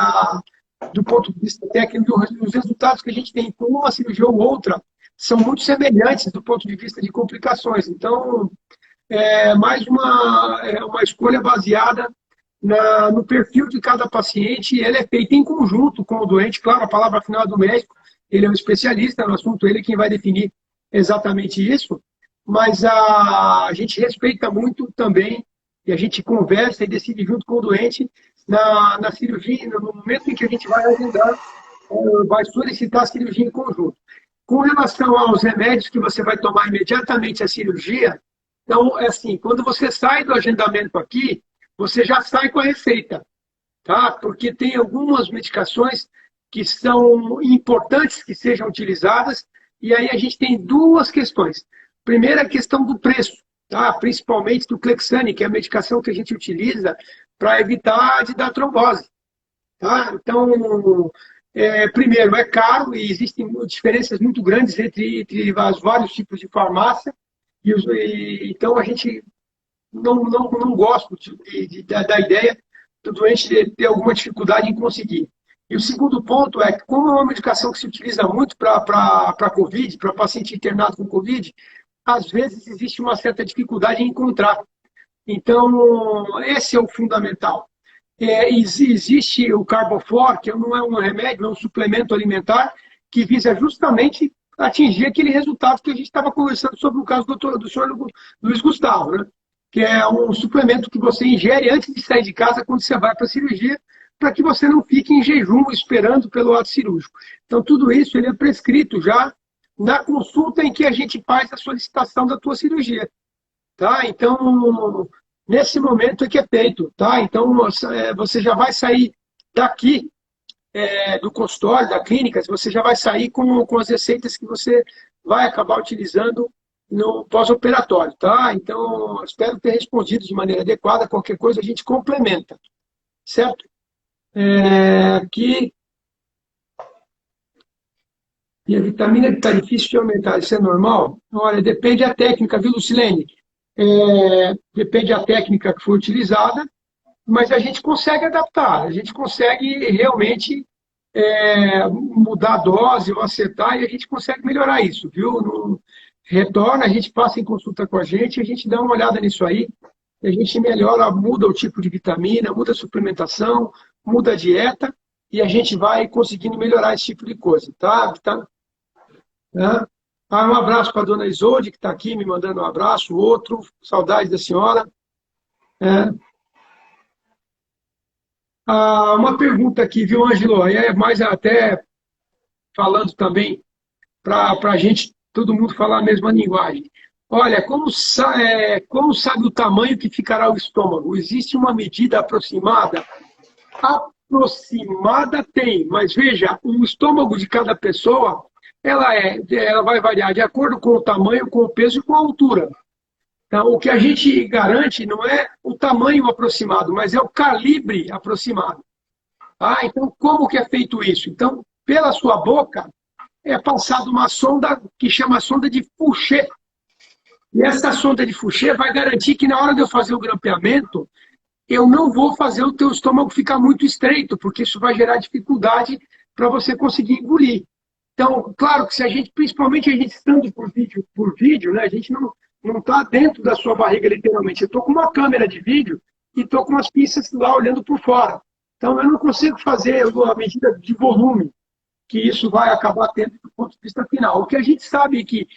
do ponto de vista técnico, os resultados que a gente tem com uma cirurgia ou outra são muito semelhantes do ponto de vista de complicações. Então, mais uma escolha baseada no perfil de cada paciente, ele é feito em conjunto com o doente. Claro, a palavra final é do médico, ele é um especialista no assunto, ele é quem vai definir exatamente isso, mas a gente respeita muito também, e a gente conversa e decide junto com o doente na cirurgia, no momento em que a gente vai agendar, vai solicitar a cirurgia em conjunto. Com relação aos remédios que você vai tomar imediatamente a cirurgia, então, é assim, quando você sai do agendamento aqui, você já sai com a receita, tá? Porque tem algumas medicações que são importantes que sejam utilizadas, e aí a gente tem duas questões. Primeira, a questão do preço, tá? Principalmente do Clexane, que é a medicação que a gente utiliza para evitar de dar trombose. Tá? Então, primeiro, é caro e existem diferenças muito grandes entre os vários tipos de farmácia, então a gente não gosto da ideia do doente ter alguma dificuldade em conseguir. E o segundo ponto é que, como é uma medicação que se utiliza muito para COVID, para paciente internado com COVID, às vezes existe uma certa dificuldade em encontrar. Então, esse é o fundamental. Existe o Carbofor, que não é um remédio, é um suplemento alimentar, que visa justamente atingir aquele resultado que a gente estava conversando sobre o caso do senhor Luiz Gustavo, né? Que é um suplemento que você ingere antes de sair de casa, quando você vai para a cirurgia, para que você não fique em jejum esperando pelo ato cirúrgico. Então, tudo isso ele é prescrito já na consulta em que a gente faz a solicitação da tua cirurgia. tá? Então, nesse momento é que é feito, tá? Então, você já vai sair daqui, do consultório, da clínica, você já vai sair com as receitas que você vai acabar utilizando no pós-operatório, tá? Então, espero ter respondido de maneira adequada. Qualquer coisa a gente complementa, certo? Aqui, e a vitamina que está difícil de aumentar, isso é normal? Olha, depende da técnica, viu, Lucilene? Depende da técnica que foi utilizada, mas a gente consegue adaptar, a gente consegue realmente mudar a dose ou acertar e a gente consegue melhorar isso, viu? Retorna, a gente passa em consulta com a gente dá uma olhada nisso aí, a gente melhora, muda o tipo de vitamina, muda a suplementação, muda a dieta e a gente vai conseguindo melhorar esse tipo de coisa, tá? Um abraço para a dona Isolde, que está aqui me mandando um abraço, outro, saudade da senhora. Uma pergunta aqui, viu, Ângelo? É mais até falando também para a gente, todo mundo falar a mesma linguagem. Olha, como sabe o tamanho que ficará o estômago? Existe uma medida aproximada? Aproximada tem, mas veja, o estômago de cada pessoa, ela vai variar de acordo com o tamanho, com o peso e com a altura. Então, o que a gente garante não é o tamanho aproximado, mas é o calibre aproximado. Então, como que é feito isso? Então, pela sua boca, é passada uma sonda que chama sonda de Fouché. E essa sonda de Fouché vai garantir que na hora de eu fazer o grampeamento, eu não vou fazer o teu estômago ficar muito estreito, porque isso vai gerar dificuldade para você conseguir engolir. Então, claro que se a gente, principalmente a gente estando por vídeo, né, a gente não está dentro da sua barriga, literalmente. Eu estou com uma câmera de vídeo e estou com umas pinças lá olhando por fora. Então, eu não consigo fazer a medida de volume que isso vai acabar tendo do ponto de vista final. O que a gente sabe é que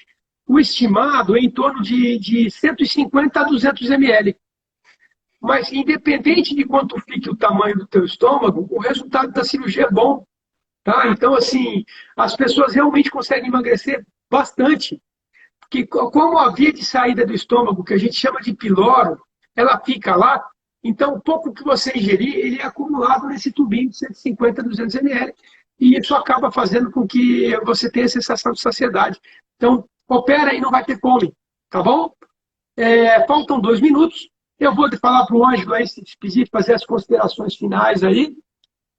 o estimado é em torno de 150 a 200 ml. Mas, independente de quanto fique o tamanho do teu estômago, o resultado da cirurgia é bom. Tá? Então, assim, as pessoas realmente conseguem emagrecer bastante. Porque como a via de saída do estômago, que a gente chama de piloro, ela fica lá, então o pouco que você ingerir, ele é acumulado nesse tubinho de 150 a 200 ml. E isso acaba fazendo com que você tenha a sensação de saciedade. Então, opera e não vai ter fome, tá bom? Faltam 2 minutos. Eu vou falar para o Ângelo aí se despedir, fazer as considerações finais aí,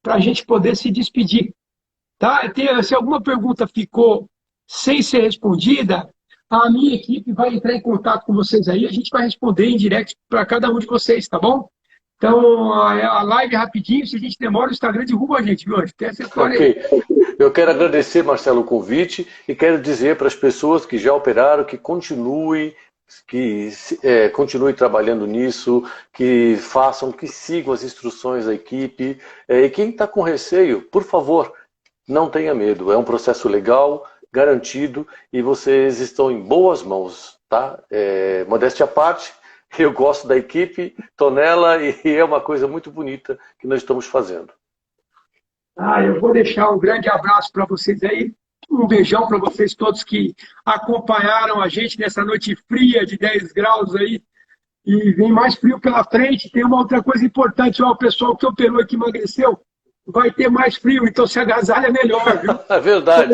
para a gente poder se despedir. Tá? Se alguma pergunta ficou sem ser respondida, a minha equipe vai entrar em contato com vocês aí, a gente vai responder em direct para cada um de vocês, tá bom? Então, a live rapidinho, se a gente demora, o Instagram derruba a gente, viu? Tem essa história aí. Eu quero agradecer, Marcelo, o convite e quero dizer para as pessoas que já operaram que continue trabalhando nisso, que façam, que sigam as instruções da equipe. E quem está com receio, por favor, não tenha medo. É um processo legal, garantido e vocês estão em boas mãos, tá? Modéstia à parte, eu gosto da equipe, estou nela e é uma coisa muito bonita que nós estamos fazendo. Eu vou deixar um grande abraço para vocês aí, um beijão para vocês todos que acompanharam a gente nessa noite fria de 10 graus aí, e vem mais frio pela frente. Tem uma outra coisa importante, o pessoal que operou e que emagreceu, vai ter mais frio, então se agasalha melhor, viu? É verdade.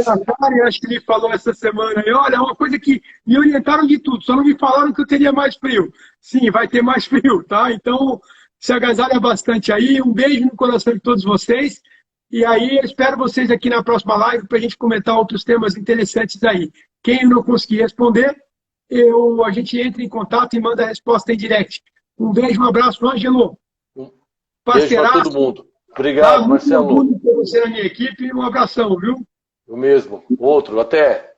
Acho que ele falou essa semana aí, olha, é uma coisa que me orientaram de tudo, só não me falaram que eu teria mais frio. Sim, vai ter mais frio, tá? Então, se agasalha bastante aí, um beijo no coração de todos vocês, e aí eu espero vocês aqui na próxima live para a gente comentar outros temas interessantes aí. Quem não conseguir responder, a gente entra em contato e manda a resposta em direct. Um beijo, um abraço, Ângelo. Beijo para todo mundo. Obrigado, Marcelo. Muito orgulho por você na minha equipe e um abração, viu? O mesmo. Outro. Até.